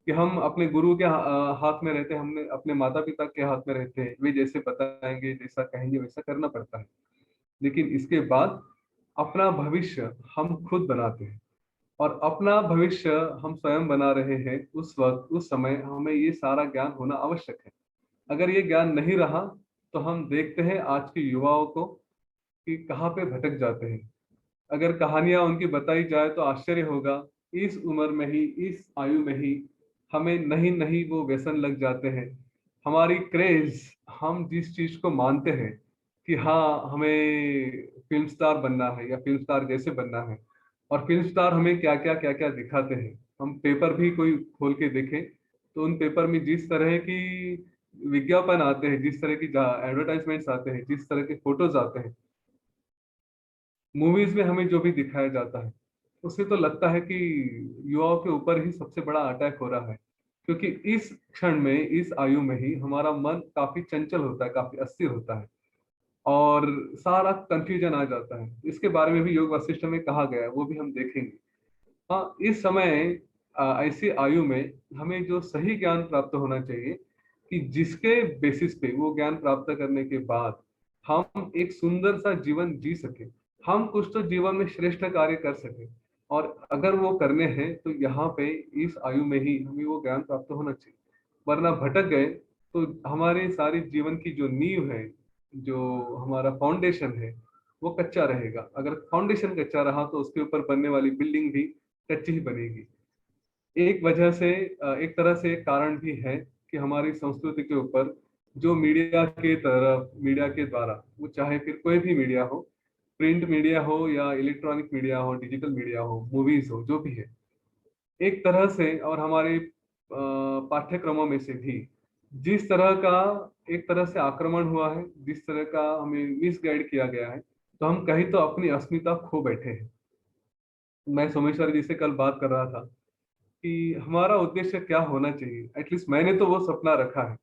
B: कि हम अपने गुरु के हाथ में रहते हैं, हमने अपने माता पिता के हाथ में रहते हैं, वे जैसे बताएंगे जैसा कहेंगे वैसा करना पड़ता है। लेकिन इसके बाद अपना भविष्य हम खुद बनाते हैं, और अपना भविष्य हम स्वयं बना रहे हैं। उस वक्त उस समय हमें ये सारा ज्ञान होना आवश्यक है। अगर ये ज्ञान नहीं रहा तो हम देखते हैं आज के युवाओं को कि कहाँ पे भटक जाते हैं। अगर कहानियां उनकी बताई जाए तो आश्चर्य होगा, इस उम्र में ही, इस आयु में ही हमें नहीं नहीं वो व्यसन लग जाते हैं। हमारी क्रेज, हम जिस चीज को मानते हैं कि हाँ हमें फिल्म स्टार बनना है या फिल्म स्टार जैसे बनना है, और फिल्म स्टार हमें क्या क्या दिखाते हैं। हम पेपर भी कोई खोल के देखें तो उन पेपर में जिस तरह की विज्ञापन आते हैं, जिस तरह की एडवर्टाइजमेंट्स आते हैं, जिस तरह के फोटोज आते हैं, मूवीज में हमें जो भी दिखाया जाता है, उससे तो लगता है कि युवाओं के ऊपर ही सबसे बड़ा अटैक हो रहा है। क्योंकि इस क्षण में, इस आयु में ही हमारा मन काफी चंचल होता है, काफी अस्थिर होता है, और सारा कंफ्यूजन आ जाता है। इसके बारे में भी योग वासिष्ठ में कहा गया है, वो भी हम देखेंगे। हाँ, इस समय ऐसी आयु में हमें जो सही ज्ञान प्राप्त होना चाहिए, कि जिसके बेसिस पे, वो ज्ञान प्राप्त करने के बाद हम एक सुंदर सा जीवन जी सके, हम कुछ तो जीवन में श्रेष्ठ कार्य कर सके। और अगर वो करने हैं तो यहाँ पे इस आयु में ही हमें वो ज्ञान प्राप्त होना चाहिए। वरना भटक गए तो हमारे सारी जीवन की जो नींव है, जो हमारा फाउंडेशन है, वो कच्चा रहेगा। अगर फाउंडेशन कच्चा रहा तो उसके ऊपर बनने वाली बिल्डिंग भी कच्ची ही बनेगी। एक वजह से, एक तरह से कारण भी है कि हमारी संस्कृति के ऊपर जो मीडिया के द्वारा, वो चाहे फिर कोई भी मीडिया हो, प्रिंट मीडिया हो या इलेक्ट्रॉनिक मीडिया हो, डिजिटल मीडिया हो, मूवीज हो, जो भी है, एक तरह से, और हमारे पाठ्यक्रमों में से भी जिस तरह का एक तरह से आक्रमण हुआ है, जिस तरह का हमें मिसगाइड किया गया है, तो हम कहीं तो अपनी अस्मिता खो बैठे हैं। मैं सोमेश्वर जी से कल बात कर रहा था कि हमारा उद्देश्य क्या होना चाहिए। एटलीस्ट मैंने तो वो सपना रखा है।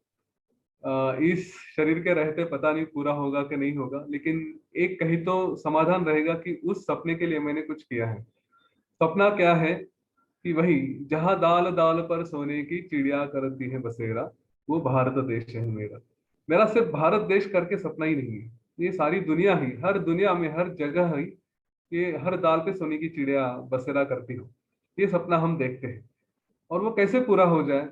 B: इस शरीर के रहते पता नहीं पूरा होगा कि नहीं होगा, लेकिन एक कहीं तो समाधान रहेगा कि उस सपने के लिए मैंने कुछ किया है। सपना क्या है कि वही, जहां दाल दाल पर सोने की चिड़िया करती है बसेरा, वो भारत देश है मेरा। मेरा सिर्फ भारत देश करके सपना ही नहीं है, ये सारी दुनिया ही, हर दुनिया में हर जगह ही ये हर दाल पे सोने की चिड़िया बसेरा करती हो, ये सपना हम देखते हैं। और वो कैसे पूरा हो जाए,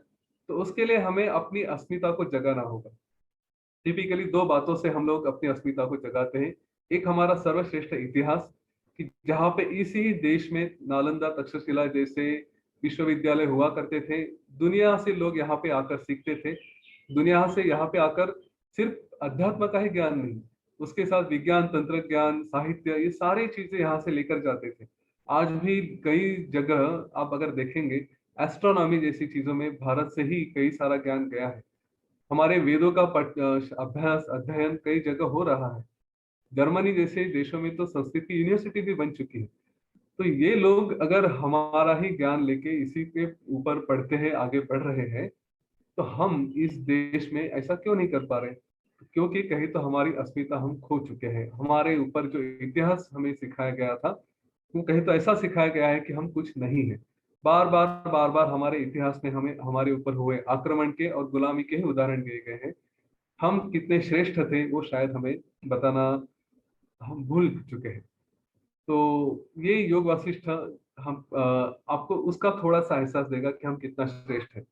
B: तो उसके लिए हमें अपनी अस्मिता को जगाना होगा। टिपिकली दो बातों से हम लोग अपनी अस्मिता को जगाते हैं। एक हमारा सर्वश्रेष्ठ इतिहास, कि जहाँ पे इसी देश में नालंदा तक्षशिला जैसे विश्वविद्यालय हुआ करते थे। दुनिया से लोग यहाँ पे आकर सीखते थे। दुनिया से यहाँ पे आकर सिर्फ अध्यात्म का ही ज्ञान नहीं, उसके साथ विज्ञान, तंत्र ज्ञान, साहित्य, ये सारी चीजें यहाँ से लेकर जाते थे। आज भी कई जगह आप अगर देखेंगे, एस्ट्रोनॉमी जैसी चीजों में भारत से ही कई सारा ज्ञान गया है। हमारे वेदों का अभ्यास, अध्ययन कई जगह हो रहा है। जर्मनी जैसे देशों में तो संस्कृत की यूनिवर्सिटी भी बन चुकी है। तो ये लोग अगर हमारा ही ज्ञान लेके इसी के ऊपर पढ़ते हैं, आगे बढ़ रहे हैं, तो हम इस देश में ऐसा क्यों नहीं कर पा रहे? क्योंकि कहीं तो हमारी अस्मिता हम खो चुके हैं। हमारे ऊपर जो इतिहास हमें सिखाया गया था, वो कहीं तो ऐसा सिखाया गया है कि हम कुछ नहीं है। बार बार हमारे इतिहास में हमें हमारे ऊपर हुए आक्रमण के और गुलामी के ही उदाहरण दिए गए हैं। हम कितने श्रेष्ठ थे वो शायद हमें बताना हम भूल चुके हैं। तो ये योग वासिष्ठ हम आपको उसका थोड़ा सा एहसास देगा कि हम कितना श्रेष्ठ है।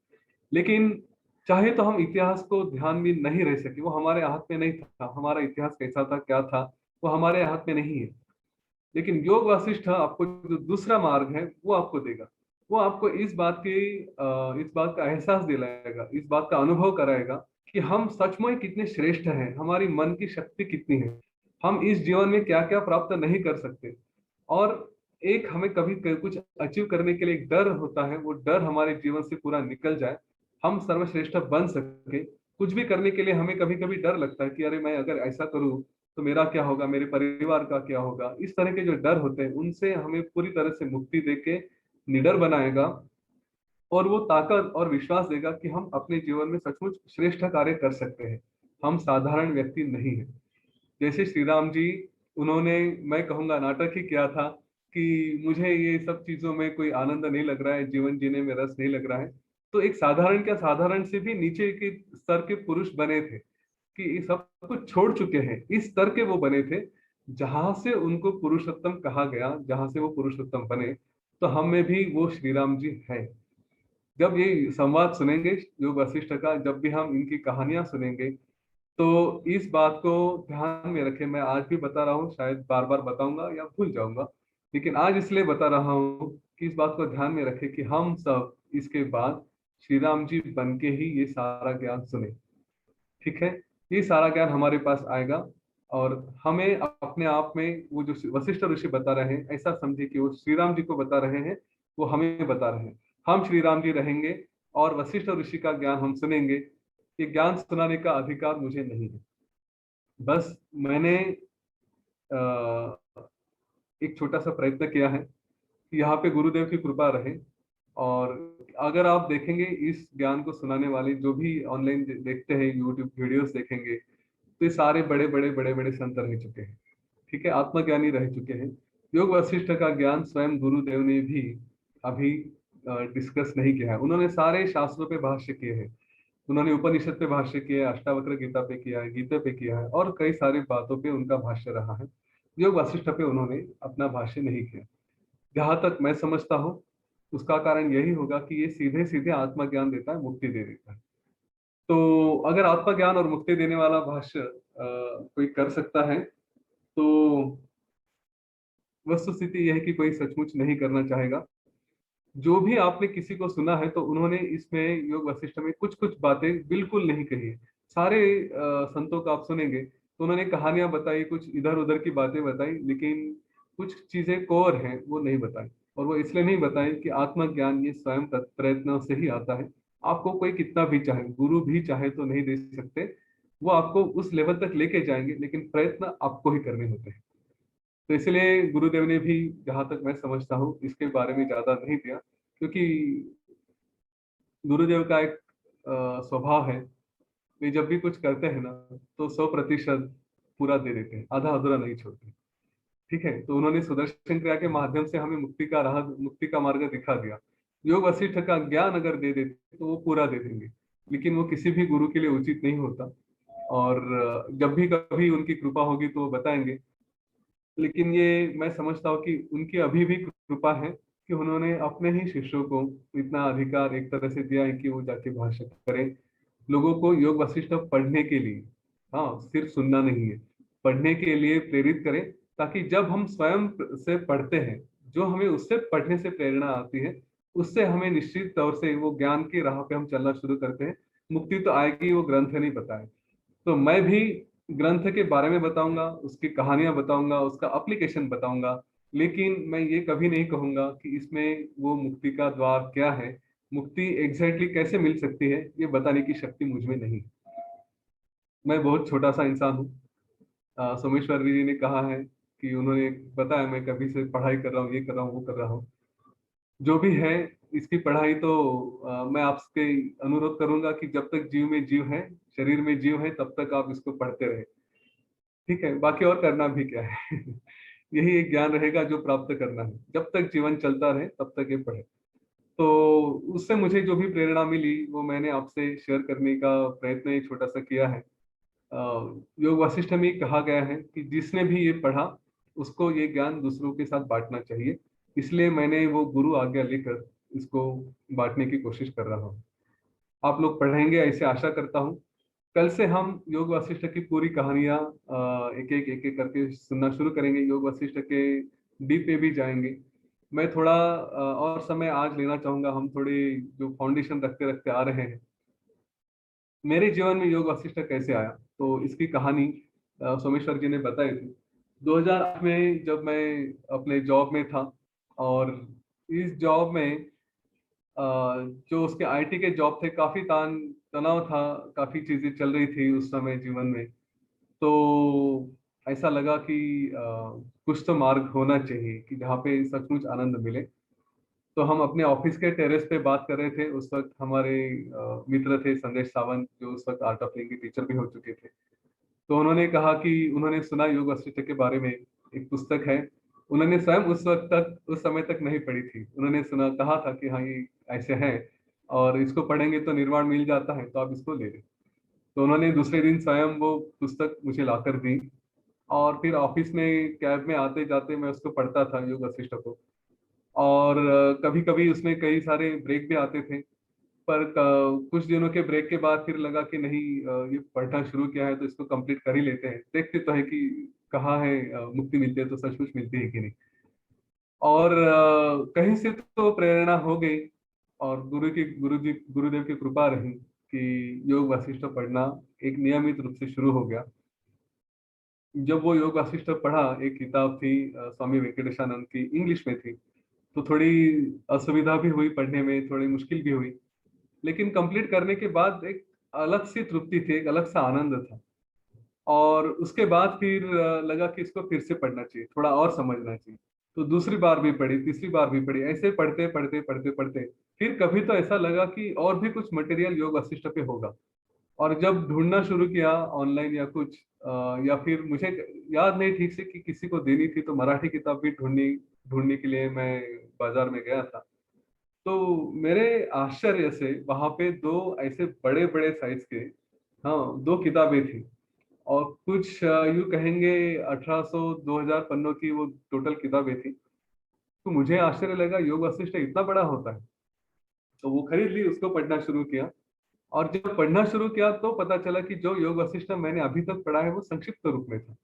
B: लेकिन चाहे तो हम इतिहास को ध्यान में नहीं रह सके, वो हमारे हाथ में नहीं था। हमारा इतिहास कैसा था, क्या था, वो हमारे हाथ में नहीं है। लेकिन योग वासिष्ठ आपको जो दूसरा मार्ग है वो आपको देगा। वो आपको इस बात का एहसास दिलाएगा, इस बात का अनुभव कराएगा कि हम सचमुच कितने श्रेष्ठ हैं, हमारी मन की शक्ति कितनी है, हम इस जीवन में क्या क्या प्राप्त नहीं कर सकते। और एक हमें कभी कुछ अचीव करने के लिए एक डर होता है, वो डर हमारे जीवन से पूरा निकल जाए, हम सर्वश्रेष्ठ बन सके। कुछ भी करने के लिए हमें कभी कभी डर लगता है कि अरे मैं अगर ऐसा करूं तो मेरा क्या होगा, मेरे परिवार का क्या होगा। इस तरह के जो डर होते हैं उनसे हमें पूरी तरह से मुक्ति देके निडर बनाएगा, और वो ताकत और विश्वास देगा कि हम अपने जीवन में सचमुच श्रेष्ठ कार्य कर सकते हैं, हम साधारण व्यक्ति नहीं है। जैसे श्री राम जी उन्होंने, मैं कहूँगा, नाटक ही किया था कि मुझे ये सब चीजों में कोई आनंद नहीं लग रहा है, जीवन जीने में रस नहीं लग रहा है। तो एक साधारण क्या साधारण से भी नीचे के स्तर के पुरुष बने थे कि ये सब कुछ छोड़ चुके हैं, इस स्तर के वो बने थे जहां से उनको पुरुषोत्तम कहा गया, जहां से वो पुरुषोत्तम बने। तो हम में भी वो श्री राम जी हैं। जब ये संवाद सुनेंगे योग वशिष्ठ का, जब भी हम इनकी कहानियां सुनेंगे, तो इस बात को ध्यान में रखें। मैं आज भी बता रहा हूँ, शायद बार बार बताऊंगा या भूल जाऊंगा, लेकिन आज इसलिए बता रहा हूँ कि इस बात को ध्यान में रखें कि हम सब इसके बाद श्री राम जी बन के ही ये सारा ज्ञान सुने। ठीक है, ये सारा ज्ञान हमारे पास आएगा और हमें अपने आप में वो जो वशिष्ठ ऋषि बता रहे हैं, ऐसा समझे कि वो श्री राम जी को बता रहे हैं, वो हमें बता रहे हैं। हम श्री राम जी रहेंगे और वशिष्ठ ऋषि का ज्ञान हम सुनेंगे। ये ज्ञान सुनाने का अधिकार मुझे नहीं है, बस मैंने एक छोटा सा प्रयत्न किया है कि यहाँ पे गुरुदेव की कृपा रहे। और अगर आप देखेंगे इस ज्ञान को सुनाने वाले जो भी ऑनलाइन देखते हैं, यूट्यूब वीडियोस देखेंगे, तो ये सारे बड़े बड़े बड़े बड़े संत रह चुके हैं। ठीक है, आत्मज्ञानी रह चुके हैं। योग वशिष्ठ का ज्ञान स्वयं गुरुदेव ने भी अभी डिस्कस नहीं किया है। उन्होंने सारे शास्त्रों पे भाष्य किए हैं, उन्होंने उपनिषद पे भाष्य किया है, अष्टावक्र गीता पे किया है, गीता पे किया है, और कई सारी बातों पे उनका भाष्य रहा है। योग वशिष्ठ पे उन्होंने अपना भाष्य नहीं किया। जहां तक मैं समझता हूँ, उसका कारण यही होगा कि ये सीधे सीधे आत्मज्ञान देता है, मुक्ति दे देता है। तो अगर आत्मज्ञान और मुक्ति देने वाला भाष्य कोई कर सकता है, तो वस्तुस्थिति यह है कि कोई सचमुच नहीं करना चाहेगा। जो भी आपने किसी को सुना है, तो उन्होंने इसमें योग वशिष्ठ में कुछ कुछ बातें बिल्कुल नहीं कही है। सारे संतों को आप सुनेंगे तो उन्होंने कहानियां बताई, कुछ इधर उधर की बातें बताई, लेकिन कुछ चीजें कोर हैं वो नहीं बताई। और वो इसलिए नहीं बताई कि आत्मज्ञान ये स्वयं प्रयत्नों से ही आता है। आपको कोई कितना भी चाहे, गुरु भी चाहे तो नहीं दे सकते, वो आपको उस लेवल तक लेके जाएंगे, लेकिन प्रयत्न आपको ही करने होते हैं। तो इसलिए गुरुदेव ने भी, जहां तक मैं समझता हूँ, इसके बारे में ज्यादा नहीं दिया, क्योंकि गुरुदेव का एक स्वभाव है, वे जब भी कुछ करते हैं ना, तो 100% पूरा दे देते हैं, आधा अधूरा नहीं छोड़ते। ठीक है, तो उन्होंने सुदर्शन क्रिया के माध्यम से हमें मुक्ति का राह, मुक्ति का मार्ग दिखा दिया। योग वशिष्ठ का ज्ञान अगर दे देते तो वो पूरा दे देंगे, लेकिन वो किसी भी गुरु के लिए उचित नहीं होता। और जब भी कभी उनकी कृपा होगी तो वो बताएंगे। लेकिन ये मैं समझता हूँ कि उनकी अभी भी कृपा है कि उन्होंने अपने ही शिष्यों को इतना अधिकार एक तरह से दिया है कि वो जाके भाषण करें, लोगों को योग वशिष्ठ पढ़ने के लिए, हाँ सिर्फ सुनना नहीं है, पढ़ने के लिए प्रेरित करें, ताकि जब हम स्वयं से पढ़ते हैं, जो हमें उससे पढ़ने से प्रेरणा आती है, उससे हमें निश्चित तौर से वो ज्ञान की राह पे हम चलना शुरू करते हैं। मुक्ति तो आएगी, वो ग्रंथ नहीं बताए। तो मैं भी ग्रंथ के बारे में बताऊंगा, उसकी कहानियां बताऊंगा, उसका एप्लीकेशन बताऊंगा, लेकिन मैं ये कभी नहीं कहूंगा कि इसमें वो मुक्ति का द्वार क्या है, मुक्ति एग्जैक्टली कैसे मिल सकती है, ये बताने की शक्ति मुझ में नहीं। मैं बहुत छोटा सा इंसान हूँ। सोमेश्वर जी ने कहा है कि उन्होंने बताया, मैं कभी से पढ़ाई कर रहा हूँ, ये कर रहा हूँ, वो कर रहा हूँ, जो भी है इसकी पढ़ाई तो मैं आपसे अनुरोध करूंगा कि जब तक जीव में जीव है, शरीर में जीव है, तब तक आप इसको पढ़ते रहे। ठीक है, बाकी और करना भी क्या है यही एक ज्ञान रहेगा जो प्राप्त करना है। जब तक जीवन चलता रहे तब तक ये पढ़े। तो उससे मुझे जो भी प्रेरणा मिली वो मैंने आपसे शेयर करने का प्रयत्न एक छोटा सा किया है। योग वशिष्ठ में कहा गया है कि जिसने भी ये पढ़ा उसको ये ज्ञान दूसरों के साथ बांटना चाहिए। इसलिए मैंने वो गुरु आज्ञा लेकर इसको बांटने की कोशिश कर रहा हूँ। आप लोग पढ़ेंगे ऐसे आशा करता हूँ। कल से हम योग वशिष्ठ की पूरी कहानियां एक एक करके सुनना शुरू करेंगे। योग वशिष्ठ के डीप पे भी जाएंगे। मैं थोड़ा और समय आज लेना चाहूंगा। हम थोड़ी जो फाउंडेशन रखते रखते आ रहे हैं। मेरे जीवन में योग वशिष्ठ कैसे आया, तो इसकी कहानी सोमेश्वर जी ने बताई थी। 2008 में जब मैं अपने जॉब में था, और इस जॉब में जो उसके आईटी के जॉब थे, काफी तान तनाव था, काफी चीजें चल रही थी उस समय जीवन में। तो ऐसा लगा कि कुछ तो मार्ग होना चाहिए कि जहाँ पे सचमुच आनंद मिले। तो हम अपने ऑफिस के टेरेस पे बात कर रहे थे। उस वक्त हमारे मित्र थे संदेश सावंत, जो उस वक्त आर्ट ऑफ लिविंग के टीचर भी हो चुके थे। तो उन्होंने कहा कि उन्होंने सुना योग वशिष्ठ के बारे में, एक पुस्तक है, उन्होंने स्वयं उस वक्त तक, उस समय तक नहीं पढ़ी थी। उन्होंने सुना, कहा था कि हाँ ये ऐसे है और इसको पढ़ेंगे तो निर्वाण मिल जाता है, तो आप इसको ले लें। तो उन्होंने दूसरे दिन स्वयं वो पुस्तक मुझे लाकर दी और फिर ऑफिस में कैब में आते जाते मैं उसको पढ़ता था, योग वशिष्ठ को। और कभी कभी उसमें कई सारे ब्रेक भी आते थे, पर कुछ दिनों के ब्रेक के बाद फिर लगा कि नहीं, ये पढ़ना शुरू किया है तो इसको कंप्लीट कर ही लेते हैं, देखते तो है कि कहाँ है मुक्ति मिलती है तो सचमुच मिलती है कि नहीं। और कहीं से तो प्रेरणा हो गई और गुरुदेव की कृपा रही कि योग वशिष्ठ पढ़ना एक नियमित रूप से शुरू हो गया। जब वो योग वशिष्ठ पढ़ा, एक किताब थी स्वामी वेंकटेशानंद की, इंग्लिश में थी, तो थोड़ी असुविधा भी हुई पढ़ने में, थोड़ी मुश्किल भी हुई, लेकिन कंप्लीट करने के बाद एक अलग सी तृप्ति थी, एक अलग सा आनंद था। और उसके बाद फिर लगा कि इसको फिर से पढ़ना चाहिए, थोड़ा और समझना चाहिए। तो दूसरी बार भी पढ़ी, तीसरी बार भी पढ़ी, ऐसे पढ़ते पढ़ते पढ़ते पढ़ते फिर कभी तो ऐसा लगा कि और भी कुछ मटेरियल योग वशिष्ठ पे होगा। और जब ढूंढना शुरू किया ऑनलाइन या कुछ, या फिर मुझे याद नहीं ठीक से कि किसी को देनी थी, तो मराठी किताब भी ढूंढने के लिए मैं बाजार में गया था। तो मेरे आश्चर्य से वहां पे दो ऐसे बड़े बड़े साइज के, हाँ, दो किताबें थी और कुछ यूं कहेंगे 1800 2000 पन्नों की वो टोटल किताबें थी। तो मुझे आश्चर्य लगा, योग वशिष्ठ इतना बड़ा होता है। तो वो खरीद ली, उसको पढ़ना शुरू किया। और जब पढ़ना शुरू किया तो पता चला कि जो योग वशिष्ठ मैंने अभी तक पढ़ा है वो संक्षिप्त रूप में था।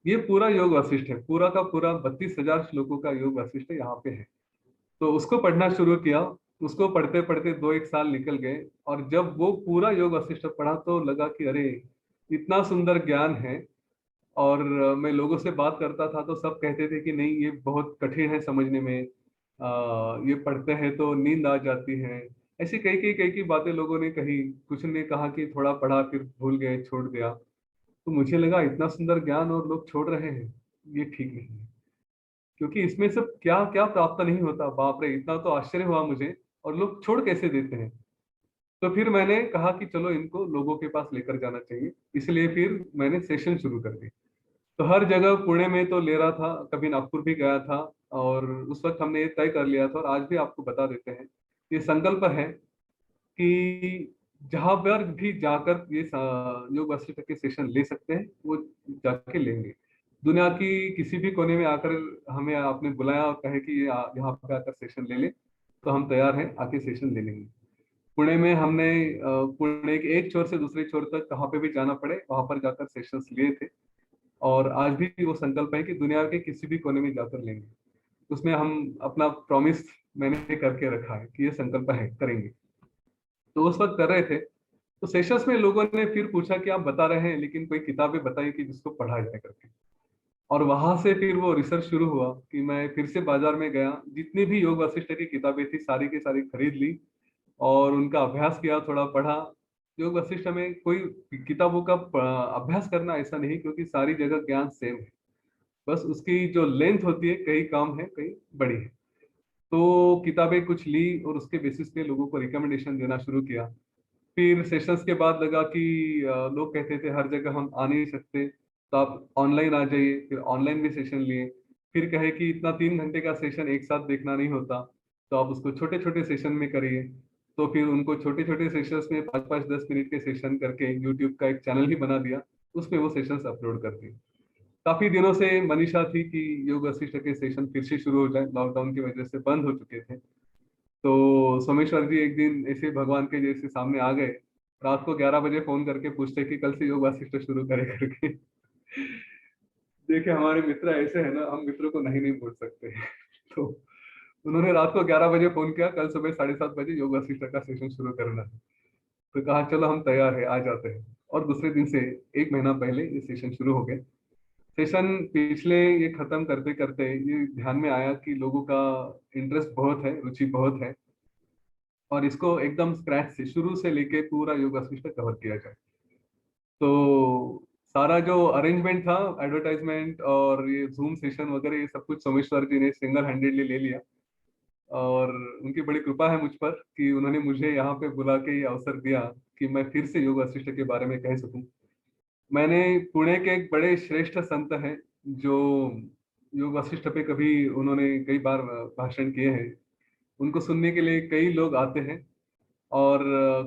B: ये पूरा योग वशिष्ठ है, पूरा का पूरा 32,000 श्लोकों का योग वशिष्ठ यहाँ पे है। तो उसको पढ़ना शुरू किया, उसको पढ़ते पढ़ते 2-1 साल निकल गए। और जब वो पूरा योग वशिष्ठ पढ़ा तो लगा कि अरे, इतना सुंदर ज्ञान है। और मैं लोगों से बात करता था तो सब कहते थे कि नहीं, ये बहुत कठिन है समझने में, ये पढ़ते हैं तो नींद आ जाती है। ऐसी कई कई बातें लोगों ने कही। कुछ ने कहा कि थोड़ा पढ़ा फिर भूल गए, छोड़ दिया। तो मुझे लगा इतना सुंदर ज्ञान और लोग छोड़ रहे हैं, ये ठीक नहीं है। क्योंकि इसमें सब क्या क्या प्राप्त नहीं होता, बाप रे, इतना तो आश्चर्य हुआ मुझे। और लोग छोड़ कैसे देते हैं। तो फिर मैंने कहा कि चलो इनको लोगों के पास लेकर जाना चाहिए, इसलिए फिर मैंने सेशन शुरू कर दी। तो हर जगह पुणे में तो ले रहा था, कभी नागपुर भी गया था। और उस वक्त हमने ये तय कर लिया था, और आज भी आपको बता देते हैं, ये संकल्प है कि जहां पर भी जाकर ये योग वशिष्ठ के सेशन ले सकते हैं, वो जाके लेंगे। दुनिया की किसी भी कोने में आकर हमें आपने बुलाया और कहे कि ये यहाँ पे आकर सेशन ले ले, तो हम तैयार हैं, आके सेशन ले लेंगे। पुणे में हमने पुणे के एक छोर से दूसरे छोर तक कहाँ पे भी जाना पड़े वहां पर जाकर सेशंस लिए थे। और आज भी वो संकल्प है कि दुनिया के किसी भी कोने में जाकर लेंगे। उसमें हम अपना प्रॉमिस मैंने करके रखा है कि ये संकल्प है, करेंगे। तो उस वक्त कर रहे थे, तो सेशंस में लोगों ने फिर पूछा कि आप बता रहे हैं लेकिन कोई किताबें बताइए कि जिसको पढ़ा जाए करके। और वहां से फिर वो रिसर्च शुरू हुआ कि मैं फिर से बाजार में गया, जितनी भी योग वशिष्ठ की किताबें थी सारी की सारी खरीद ली और उनका अभ्यास किया, थोड़ा पढ़ा। योग वशिष्ठ में कोई किताबों का अभ्यास करना ऐसा नहीं, क्योंकि सारी जगह ज्ञान सेम है। बस उसकी जो लेंथ होती है, कई कम है कई बड़ी है। तो किताबें कुछ ली और उसके बेसिस पे लोगों को रिकमेंडेशन देना शुरू किया। फिर सेशंस के बाद लगा कि लोग कहते थे हर जगह हम आ नहीं सकते, तो आप ऑनलाइन आ जाइए। फिर ऑनलाइन भी सेशन लिए। फिर कहे कि इतना 3 घंटे का सेशन एक साथ देखना नहीं होता, तो आप उसको छोटे छोटे सेशन में करिए। तो फिर उनको छोटे छोटे सेशंस में 5-5 10 मिनट के सेशन करके यूट्यूब का एक चैनल ही बना दिया, उसमें वो सेशंस अपलोड कर दिए। काफी दिनों से मनीषा थी कि योग वशिष्ठ के सेशन फिर से शुरू हो जाए, लॉकडाउन की वजह से बंद हो चुके थे। तो सोमेश्वर जी एक दिन ऐसे भगवान के जैसे सामने आ गए, रात को 11 बजे फोन करके पूछते कि कल से योग वशिष्ठ शुरू करे करके। देखिए हमारे मित्र ऐसे है ना, हम मित्रों को नहीं बोल सकते। तो उन्होंने रात को 11 बजे फोन किया, कल सुबह 7:30 बजे योग वशिष्ठ का सेशन शुरू करना है। तो कहा चलो हम तैयार है, आ जाते हैं। और दूसरे दिन से 1 महीना पहले ये सेशन शुरू हो गए। सेशन पिछले ये खत्म करते करते ये ध्यान में आया कि लोगों का इंटरेस्ट बहुत है, रुचि बहुत है, और इसको एकदम स्क्रैच से शुरू से लेके पूरा योग वशिष्ठ कवर किया जाए। तो सारा जो अरेंजमेंट था, एडवर्टाइजमेंट और ये जूम सेशन वगैरह, ये सब कुछ सोमेश्वर जी ने सिंगल हैंडेडली ले लिया। और उनकी बड़ी कृपा है मुझ पर कि उन्होंने मुझे यहाँ पे बुला के ये अवसर दिया कि मैं फिर से योग वशिष्ठ के बारे में कह सकूं। मैंने पुणे के एक बड़े श्रेष्ठ संत हैं जो योग वशिष्ठ पे कभी उन्होंने कई बार भाषण किए हैं। उनको सुनने के लिए कई लोग आते हैं और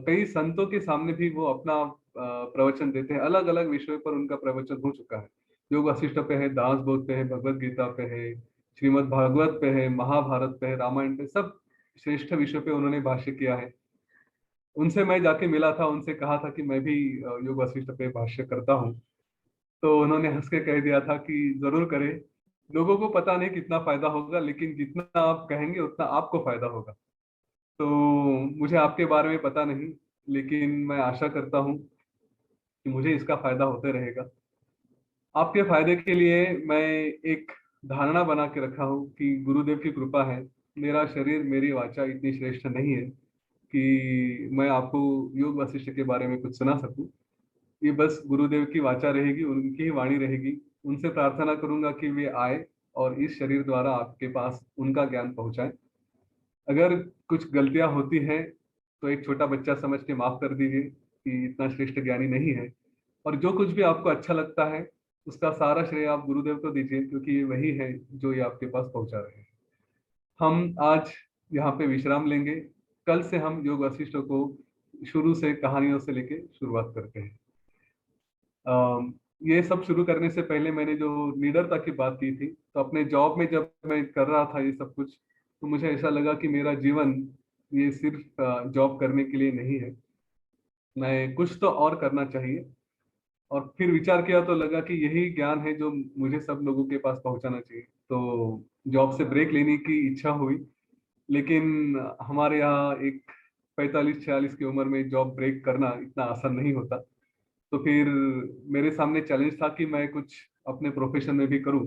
B: कई संतों के सामने भी वो अपना प्रवचन देते हैं। अलग अलग विषयों पर उनका प्रवचन हो चुका है। योग वशिष्ठ पे है, दास बोध पे है, भगवत गीता पे है, श्रीमद् भागवत पे है, महाभारत पे है, रामायण पे, सब श्रेष्ठ विषय पे उन्होंने भाष्य किया है। उनसे मैं जाके मिला था, उनसे कहा था कि मैं भी योग वशिष्ठ पे भाष्य करता हूँ। तो उन्होंने हंस के कह दिया था कि जरूर करें, लोगों को पता नहीं कितना फायदा होगा, लेकिन जितना आप कहेंगे उतना आपको फायदा होगा। तो मुझे आपके बारे में पता नहीं, लेकिन मैं आशा करता हूँ कि मुझे इसका फायदा होते रहेगा। आपके फायदे के लिए मैं एक धारणा बना के रखा हूँ कि गुरुदेव की कृपा है। मेरा शरीर, मेरी वाचा इतनी श्रेष्ठ नहीं है कि मैं आपको योग वशिष्ठ के बारे में कुछ सुना सकूं। ये बस गुरुदेव की वाचा रहेगी, उनकी ही वाणी रहेगी। उनसे प्रार्थना करूंगा कि वे आए और इस शरीर द्वारा आपके पास उनका ज्ञान पहुंचाए। अगर कुछ गलतियां होती हैं तो एक छोटा बच्चा समझ के माफ कर दीजिए कि इतना श्रेष्ठ ज्ञानी नहीं है। और जो कुछ भी आपको अच्छा लगता है उसका सारा श्रेय आप गुरुदेव को दीजिए, क्योंकि ये वही है जो ये आपके पास पहुंचा रहे हैं। हम आज यहाँ पे विश्राम लेंगे। कल से हम योग वशिष्ठ को शुरू से कहानियों से लेके शुरुआत करते हैं। ये सब शुरू करने से पहले मैंने जो निडरता की बात की थी, तो अपने जॉब में जब मैं कर रहा था ये सब कुछ, तो मुझे ऐसा लगा कि मेरा जीवन ये सिर्फ जॉब करने के लिए नहीं है, मैं कुछ तो और करना चाहिए। और फिर विचार किया तो लगा कि यही ज्ञान है जो मुझे सब लोगों के पास पहुंचाना चाहिए। तो जॉब से ब्रेक लेने की इच्छा हुई, लेकिन हमारे यहाँ एक 45-46 की उम्र में जॉब ब्रेक करना इतना आसान नहीं होता। तो फिर मेरे सामने चैलेंज था कि मैं कुछ अपने प्रोफेशन में भी करूं,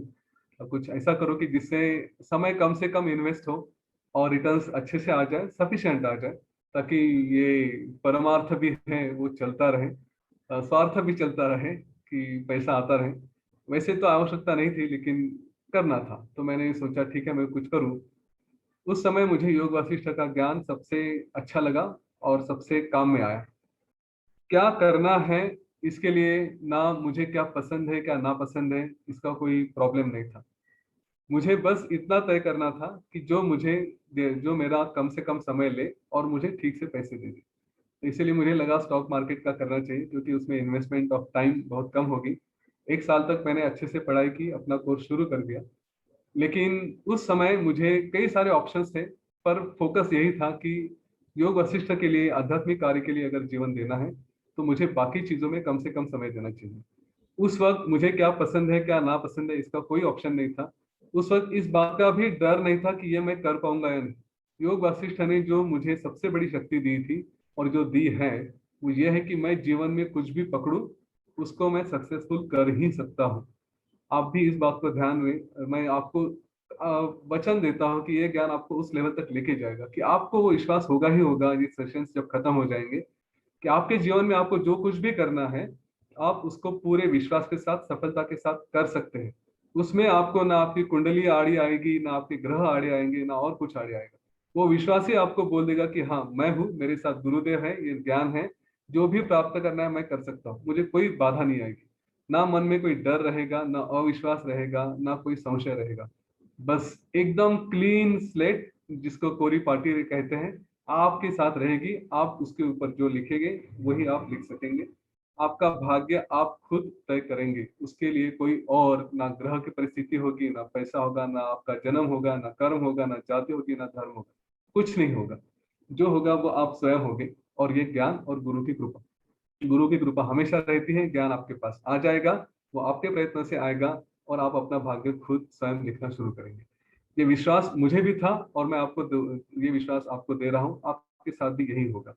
B: कुछ ऐसा करूं कि जिससे समय कम से कम इन्वेस्ट हो और रिटर्न्स अच्छे से आ जाए, सफिशिएंट आ जाए, ताकि ये परमार्थ भी है वो चलता रहे, स्वार्थ भी चलता रहे कि पैसा आता रहे। वैसे तो आवश्यकता नहीं थी, लेकिन करना था, तो मैंने सोचा ठीक है मैं कुछ करूं। उस समय मुझे योग वशिष्ठ का ज्ञान सबसे अच्छा लगा और सबसे काम में आया। क्या करना है इसके लिए, ना मुझे क्या पसंद है क्या ना पसंद है, इसका कोई प्रॉब्लम नहीं था। मुझे बस इतना तय करना था कि जो मुझे जो मेरा कम से कम समय ले और मुझे ठीक से पैसे दे दे। तो इसीलिए मुझे लगा स्टॉक मार्केट का करना चाहिए, क्योंकि उसमें इन्वेस्टमेंट ऑफ टाइम बहुत कम होगी। 1 साल तक मैंने अच्छे से पढ़ाई की, अपना कोर्स शुरू कर दिया। लेकिन उस समय मुझे कई सारे ऑप्शंस थे, पर फोकस यही था कि योग वशिष्ठ के लिए, आध्यात्मिक कार्य के लिए अगर जीवन देना है तो मुझे बाकी चीजों में कम से कम समय देना चाहिए। उस वक्त मुझे क्या पसंद है क्या ना पसंद है इसका कोई ऑप्शन नहीं था। उस वक्त इस बात का भी डर नहीं था कि ये मैं कर पाऊंगा या नहीं। योग वशिष्ठ ने जो मुझे सबसे बड़ी शक्ति दी थी और जो दी है, वो ये है कि मैं जीवन में कुछ भी पकड़ूं उसको मैं सक्सेसफुल कर ही सकता हूँ। आप भी इस बात को ध्यान में, मैं आपको वचन देता हूँ कि ये ज्ञान आपको उस लेवल तक लेके जाएगा कि आपको वो विश्वास होगा ही होगा, ये सेशंस जब खत्म हो जाएंगे, कि आपके जीवन में आपको जो कुछ भी करना है आप उसको पूरे विश्वास के साथ, सफलता के साथ कर सकते हैं। उसमें आपको ना आपकी कुंडली आड़ी आएगी, ना आपके ग्रह आड़े आएंगे, ना और कुछ आड़े आएगा। वो विश्वास ही आपको बोल देगा कि हाँ मैं हूँ, मेरे साथ गुरुदेव है, ये ज्ञान है, जो भी प्राप्त करना है मैं कर सकता हूँ, मुझे कोई बाधा नहीं आएगी। ना मन में कोई डर रहेगा, ना अविश्वास रहेगा, ना कोई संशय रहेगा। बस एकदम क्लीन स्लेट, जिसको कोरी पार्टी कहते हैं, आपके साथ रहेगी। आप उसके ऊपर जो लिखेंगे वही आप लिख सकेंगे। आपका भाग्य आप खुद तय करेंगे, उसके लिए कोई और ना ग्रह की परिस्थिति होगी, ना पैसा होगा, ना आपका जन्म होगा, ना कर्म होगा, ना जाति होगी, ना धर्म होगा, कुछ नहीं होगा। जो होगा वो आप स्वयं होगे। और ये ज्ञान और गुरु की कृपा, गुरु की कृपा हमेशा रहती है। ज्ञान आपके पास आ जाएगा, वो आपके प्रयत्न से आएगा और आप अपना भाग्य खुद स्वयं लिखना शुरू करेंगे। ये विश्वास मुझे भी था और मैं आपको ये विश्वास आपको दे रहा हूँ, आपके साथ भी यही होगा।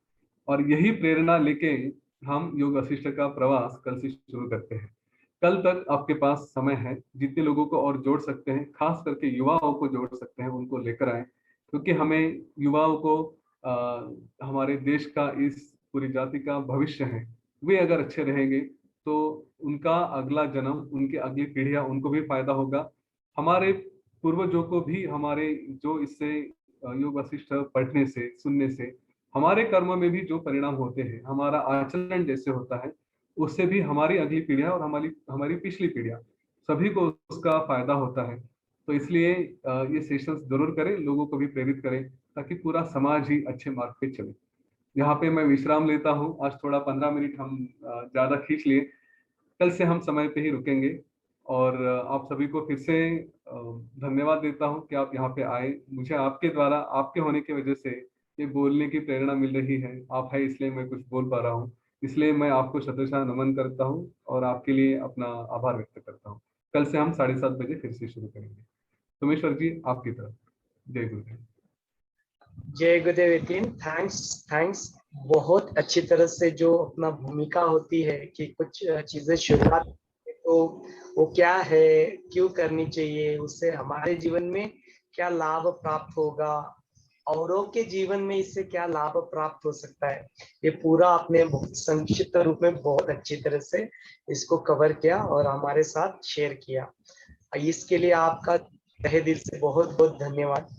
B: और यही प्रेरणा लेके हम योग वशिष्ठ का प्रवास कल से शुरू करते हैं। कल तक आपके पास समय है, जितने लोगों को और जोड़ सकते हैं, खास करके युवाओं को जोड़ सकते हैं, उनको लेकर आए, क्योंकि हमें युवाओं को हमारे देश का, इस पूरी जाति का भविष्य है। वे अगर अच्छे रहेंगे तो उनका अगला जन्म, उनकी अगली पीढ़ियां, उनको भी फायदा होगा। हमारे पूर्वजों को भी, हमारे जो इससे योग वशिष्ठ पढ़ने से, सुनने से, हमारे कर्म में भी जो परिणाम होते हैं, हमारा आचरण जैसे होता है, उससे भी हमारी अगली पीढ़ियां और हमारी हमारी पिछली पीढ़ियां सभी को उसका फायदा होता है। तो इसलिए ये सेशंस जरूर करें, लोगों को भी प्रेरित करें, ताकि पूरा समाज ही अच्छे मार्ग पे चले। यहाँ पे मैं विश्राम लेता हूँ, आज थोड़ा 15 मिनट हम ज्यादा खींच लिए। कल से हम समय पे ही रुकेंगे। और आप सभी को फिर से धन्यवाद देता हूँ कि आप यहाँ पे आए। मुझे आपके द्वारा, आपके होने की वजह से ये बोलने की प्रेरणा मिल रही है। आप है इसलिए मैं कुछ बोल पा रहा हूँ। इसलिए मैं आपको शतशः नमन करता हूँ और आपके लिए अपना आभार व्यक्त करता हूँ। कल से हम 7:30 बजे फिर से शुरू करेंगे। सोमेश्वर जी, आपकी तरफ। जय गुरुदेव।
A: जय गुरुदेव यतीन, थैंक्स। बहुत अच्छी तरह से जो अपना भूमिका होती है कि कुछ चीजें शुरुआत तो वो क्या है, क्यों करनी चाहिए, उससे हमारे जीवन में क्या लाभ प्राप्त होगा, औरों के जीवन में इससे क्या लाभ प्राप्त हो सकता है, ये पूरा आपने बहुत संक्षिप्त रूप में बहुत अच्छी तरह से इसको कवर किया और हमारे साथ शेयर किया। इसके लिए आपका तहे दिल से बहुत बहुत धन्यवाद।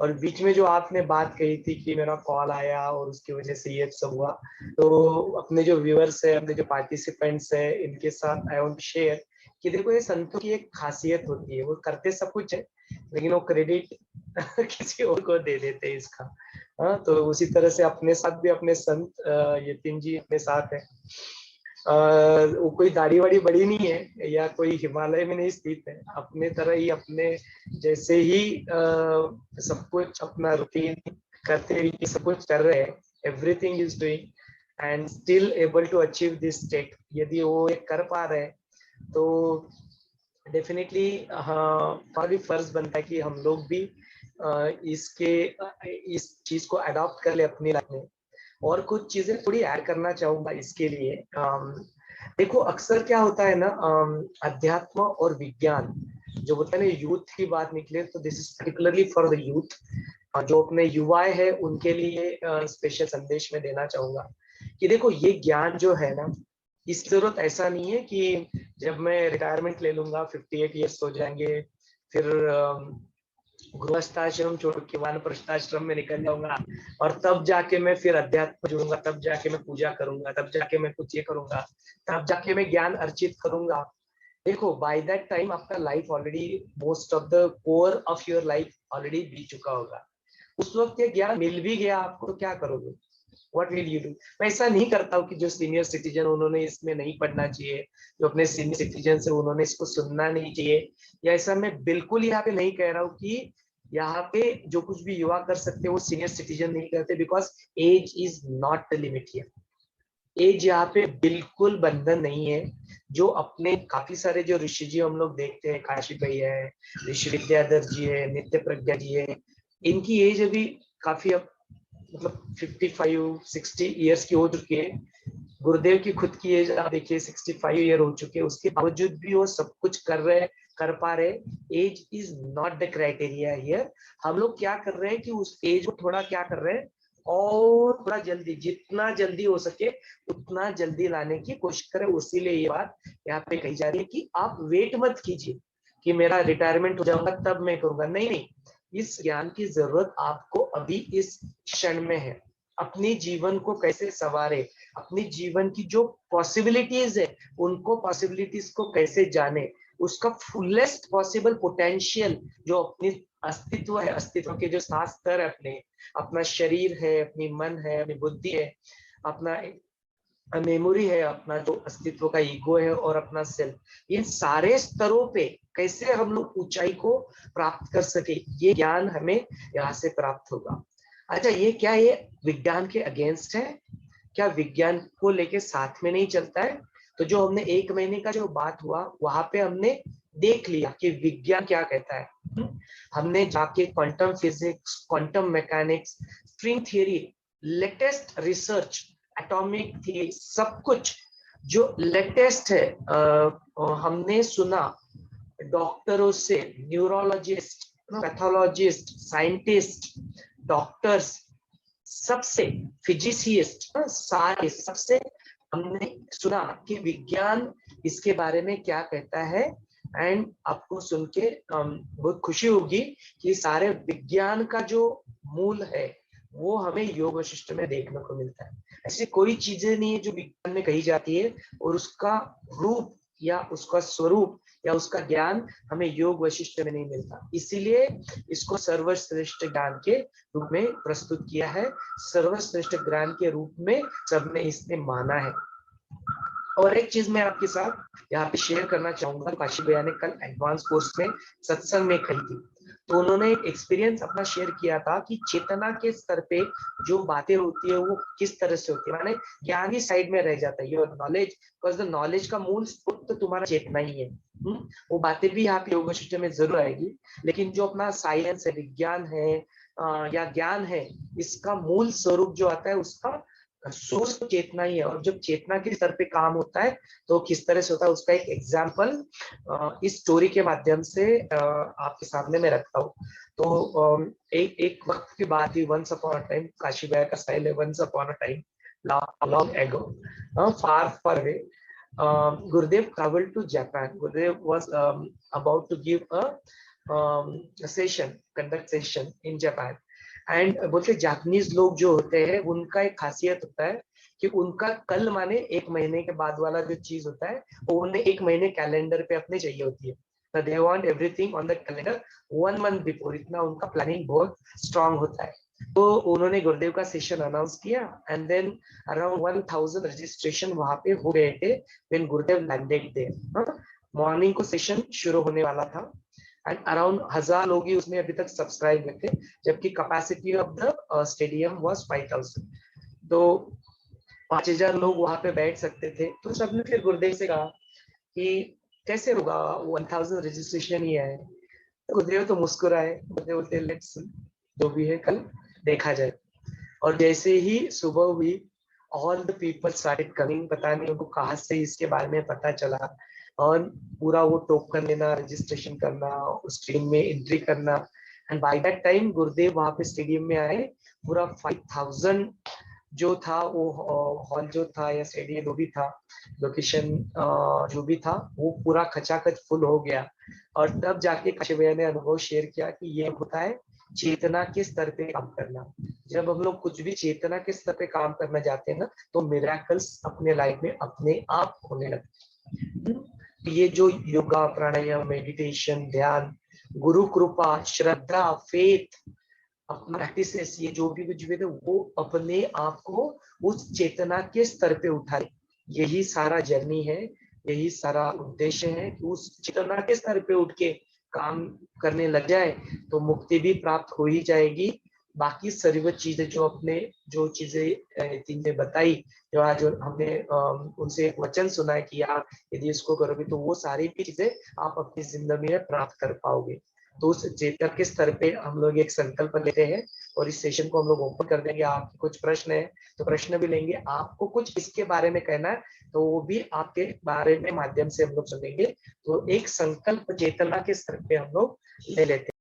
A: और बीच में जो आपने बात कही थी कि मेरा कॉल आया और उसकी वजह से ये सब हुआ, तो अपने जो व्यूअर्स है, अपने जो पार्टिसिपेंट्स है, इनके साथ आई वांट शेयर कि देखो ये संतों की एक खासियत होती है, वो करते सब कुछ है लेकिन वो क्रेडिट किसी और को दे देते हैं इसका। हाँ, तो उसी तरह से अपने साथ भी अपने संत यतीन जी अपने साथ है। वो कोई दाढ़ी वाड़ी बड़ी नहीं है या कोई हिमालय में नहीं स्थित है, अपने तरह ही अपने जैसे ही सब कुछ अपना रूटीन करते हुए सब कुछ कर रहे हैं, everything is doing and still able to achieve this state. यदि वो एक कर पा रहे हैं तो डेफिनेटली हमारा भी फर्ज बनता है कि हम लोग भी इस चीज को अडॉप्ट कर ले अपनी लाइफ में। और कुछ चीजें थोड़ी ऐड करना चाहूंगा इसके लिए। देखो अक्सर क्या होता है ना, अध्यात्म और विज्ञान जो होता है ना, यूथ की बात निकले तो this is particularly for the youth, जो अपने युवाएं हैं उनके लिए स्पेशल संदेश में देना चाहूंगा कि देखो ये ज्ञान जो है ना, इसकी जरूरत ऐसा नहीं है कि जब मैं रिटायरमेंट ले लूंगा 58 ईयर्स हो जाएंगे फिर गृहस्थाश्रम छोड़ के वानप्रस्थाश्रम में निकल जाऊंगा और तब जाके मैं फिर अध्यात्म जुड़ूंगा, तब जाके मैं पूजा करूंगा, तब जाके मैं कुछ ये करूंगा, तब जाके मैं ज्ञान अर्जित करूंगा। देखो बाय दैट टाइम आपका life already, most of the core of your life already बीत चुका होगा। उस वक्त ये ज्ञान मिल भी गया आपको तो क्या करोगे, व्हाट विल यू डू। मैं ऐसा नहीं करता हूँ कि जो सीनियर सिटीजन उन्होंने इसमें नहीं पढ़ना चाहिए, जो अपने सीनियर सिटीजन से उन्होंने इसको सुनना नहीं चाहिए, या ऐसा मैं बिल्कुल यहाँ पे नहीं कह रहा हूँ कि यहाँ पे जो कुछ भी युवा कर सकते हैं वो सीनियर सिटीजन नहीं करते, because age is not the limit here. Age यहाँ पे बिल्कुल बंधन नहीं है। जो अपने काफी सारे जो ऋषि जी हम लोग देखते हैं, काशी भैया है, ऋषि विद्याधर जी है, नित्य प्रज्ञा जी है, इनकी एज अभी काफी अब मतलब 55-60 ईयर्स की हो चुकी है। गुरुदेव की खुद की एज आप देखिए 65 ईयर हो चुके हैं, उसके बावजूद भी वो सब कुछ कर रहे हैं, कर पा रहे। Age is not the criteria here. हम लोग क्या कर रहे हैं कि उस एज को थोड़ा क्या कर रहे हैं और थोड़ा जल्दी, जितना जल्दी हो सके उतना जल्दी लाने की कोशिश करें। उसीलिए ये बात यहाँ पे कही जा रही है कि आप वेट मत कीजिए कि मेरा रिटायरमेंट हो जाऊंगा तब मैं करूंगा, नहीं नहीं। इस ज्ञान की जरूरत आपको अभी इस क्षण में है। अपनी जीवन को कैसे संवारे, अपनी जीवन की जो पॉसिबिलिटीज है उनको, पॉसिबिलिटीज को कैसे जाने, उसका फुलेस्ट पॉसिबल पोटेंशियल जो अपनी अस्तित्व है, अस्तित्व के जो 7 स्तर है अपने, अपना शरीर है, अपनी मन है, अपनी बुद्धि है, अपना मेमोरी है, अपना जो अस्तित्व का ईगो है और अपना सेल्फ, इन सारे स्तरों पे कैसे हम लोग ऊंचाई को प्राप्त कर सके, ये ज्ञान हमें यहाँ से प्राप्त होगा। अच्छा ये क्या, ये विज्ञान के अगेंस्ट है क्या, विज्ञान को लेके साथ में नहीं चलता है। तो जो हमने 1 महीने का जो बात हुआ वहां पे हमने देख लिया कि विज्ञान क्या कहता है। हमने जाके quantum physics, quantum mechanics, string theory, latest research, atomic theory, सब कुछ जो लेटेस्ट है हमने सुना डॉक्टरों से, न्यूरोलॉजिस्ट, पैथोलॉजिस्ट, साइंटिस्ट, डॉक्टर्स, सबसे, फिजिसिस्ट, सारे सबसे हमने सुना कि विज्ञान इसके बारे में क्या कहता है। एंड आपको सुन के बहुत खुशी होगी कि सारे विज्ञान का जो मूल है वो हमें योग वशिष्ठ में देखने को मिलता है। ऐसी कोई चीजें नहीं है जो विज्ञान में कही जाती है और उसका रूप या उसका स्वरूप या उसका ज्ञान हमें योग वशिष्ठ में नहीं मिलता। इसीलिए इसको सर्वश्रेष्ठ ज्ञान के रूप में प्रस्तुत किया है, सर्वश्रेष्ठ ज्ञान के रूप में सबने इसने माना है। और एक चीज मैं आपके साथ यहाँ पे शेयर करना चाहूंगा, काशी भैया ने कल एडवांस कोर्स में सत्संग में कही थी, तो उन्होंने एक एक्सपीरियंस अपना शेयर किया था कि चेतना के स्तर पे जो बातें होती है वो किस तरह से होती है, माने ज्ञान ही साइड में रह जाता है, your knowledge, because the knowledge का मूल स्रोत तो तुम्हारा चेतना ही है। वो बातें भी यहाँ पे योग वशिष्ठ में जरूर आएगी, लेकिन जो अपना साइंस है, विज्ञान है या ज्ञान है, इसका मूल स्वरूप जो आता है उसका सोर्स तो चेतना ही है। और जब चेतना के स्तर पे काम होता है तो किस तरह से होता है उसका एक एग्जाम्पल इस स्टोरी के माध्यम से आपके सामने मैं रखता हूँ। तो एक वक्त की बात थी, once upon a time, Kashi भैया का स्टाइल है, once upon a time long ago, far far away, Gurudev traveled to Japan. Gurudev was about to give a session, conduct session in Japan. And बोलते जापानीज लोग जो होते हैं उनका एक खासियत होता है कि उनका कल माने एक महीने के बाद वाला जो चीज होता है वो उन्हें एक महीने कैलेंडर पे अपने चाहिए होती है। They want everything on the calendar 1 month before, इतना उनका प्लानिंग बहुत स्ट्रांग होता है। तो उन्होंने गुरुदेव का सेशन अनाउंस किया एंड देन अराउंड 1000 रजिस्ट्रेशन वहां पे हो गए थे when Gurudev landed there. Morning को सेशन शुरू होने वाला था एंड अराउंड 1000 लोग ही उसमें अभी तक सब्सक्राइब हुए थे, जबकि capacity of the stadium was 5000। तो 5000 लोग वहां पे बैठ सकते थे। तो सबने फिर गुरुदेव से कहा कि कैसे होगा, 1000 रजिस्ट्रेशन ही है। तो गुरुदेव तो मुस्कुराए, गुरुदेव बोलते लेट्स, जो भी है कल देखा जाए। और जैसे ही सुबह हुई all the people started coming, पता नहीं उनको कहाँ से इसके बारे में पता चला, और पूरा वो टोकन लेना, रजिस्ट्रेशन करना, उस स्टेडियम में एंट्री करना। एंड बाय दैट टाइम गुरुदेव वहां पे स्टेडियम में आए, पूरा 5000 जो था वो हॉल जो था या स्टेडियम जो भी था, लोकेशन जो भी था वो पूरा खचाखच फुल हो गया। और तब जाके काशी भैया ने अनुभव शेयर किया कि ये होता है चेतना के स्तर पे काम करना। जब हम लोग कुछ भी चेतना के स्तर पे काम करना जाते हैं ना, तो मिरेकल्स अपने लाइफ में अपने आप होने लगते हैं। ये जो योगा, प्राणायाम, मेडिटेशन, ध्यान, गुरु कृपा, श्रद्धा, फेथ, प्रैक्टिसेस, ये जो भी कुछ भी थे वो अपने आप को उस चेतना के स्तर पे उठाए। यही सारा जर्नी है, यही सारा उद्देश्य है कि उस चेतना के स्तर पे उठ के काम करने लग जाए तो मुक्ति भी प्राप्त हो ही जाएगी। बाकी सर्व चीजें जो अपने जो चीजें बताई, जो आज हमने उनसे एक वचन सुना है कि आप यदि इसको करोगे तो वो सारी भी चीजें आप अपनी जिंदगी में प्राप्त कर पाओगे। तो उस चेतना के स्तर पे हम लोग एक संकल्प लेते हैं और इस सेशन को हम लोग ओपन कर देंगे। आपके कुछ प्रश्न है तो प्रश्न भी लेंगे, आपको कुछ इसके बारे में कहना है तो वो भी आपके बारे में माध्यम से हम लोग सुनेंगे। तो एक संकल्प चेतना के स्तर पे हम लोग ले लेते हैं।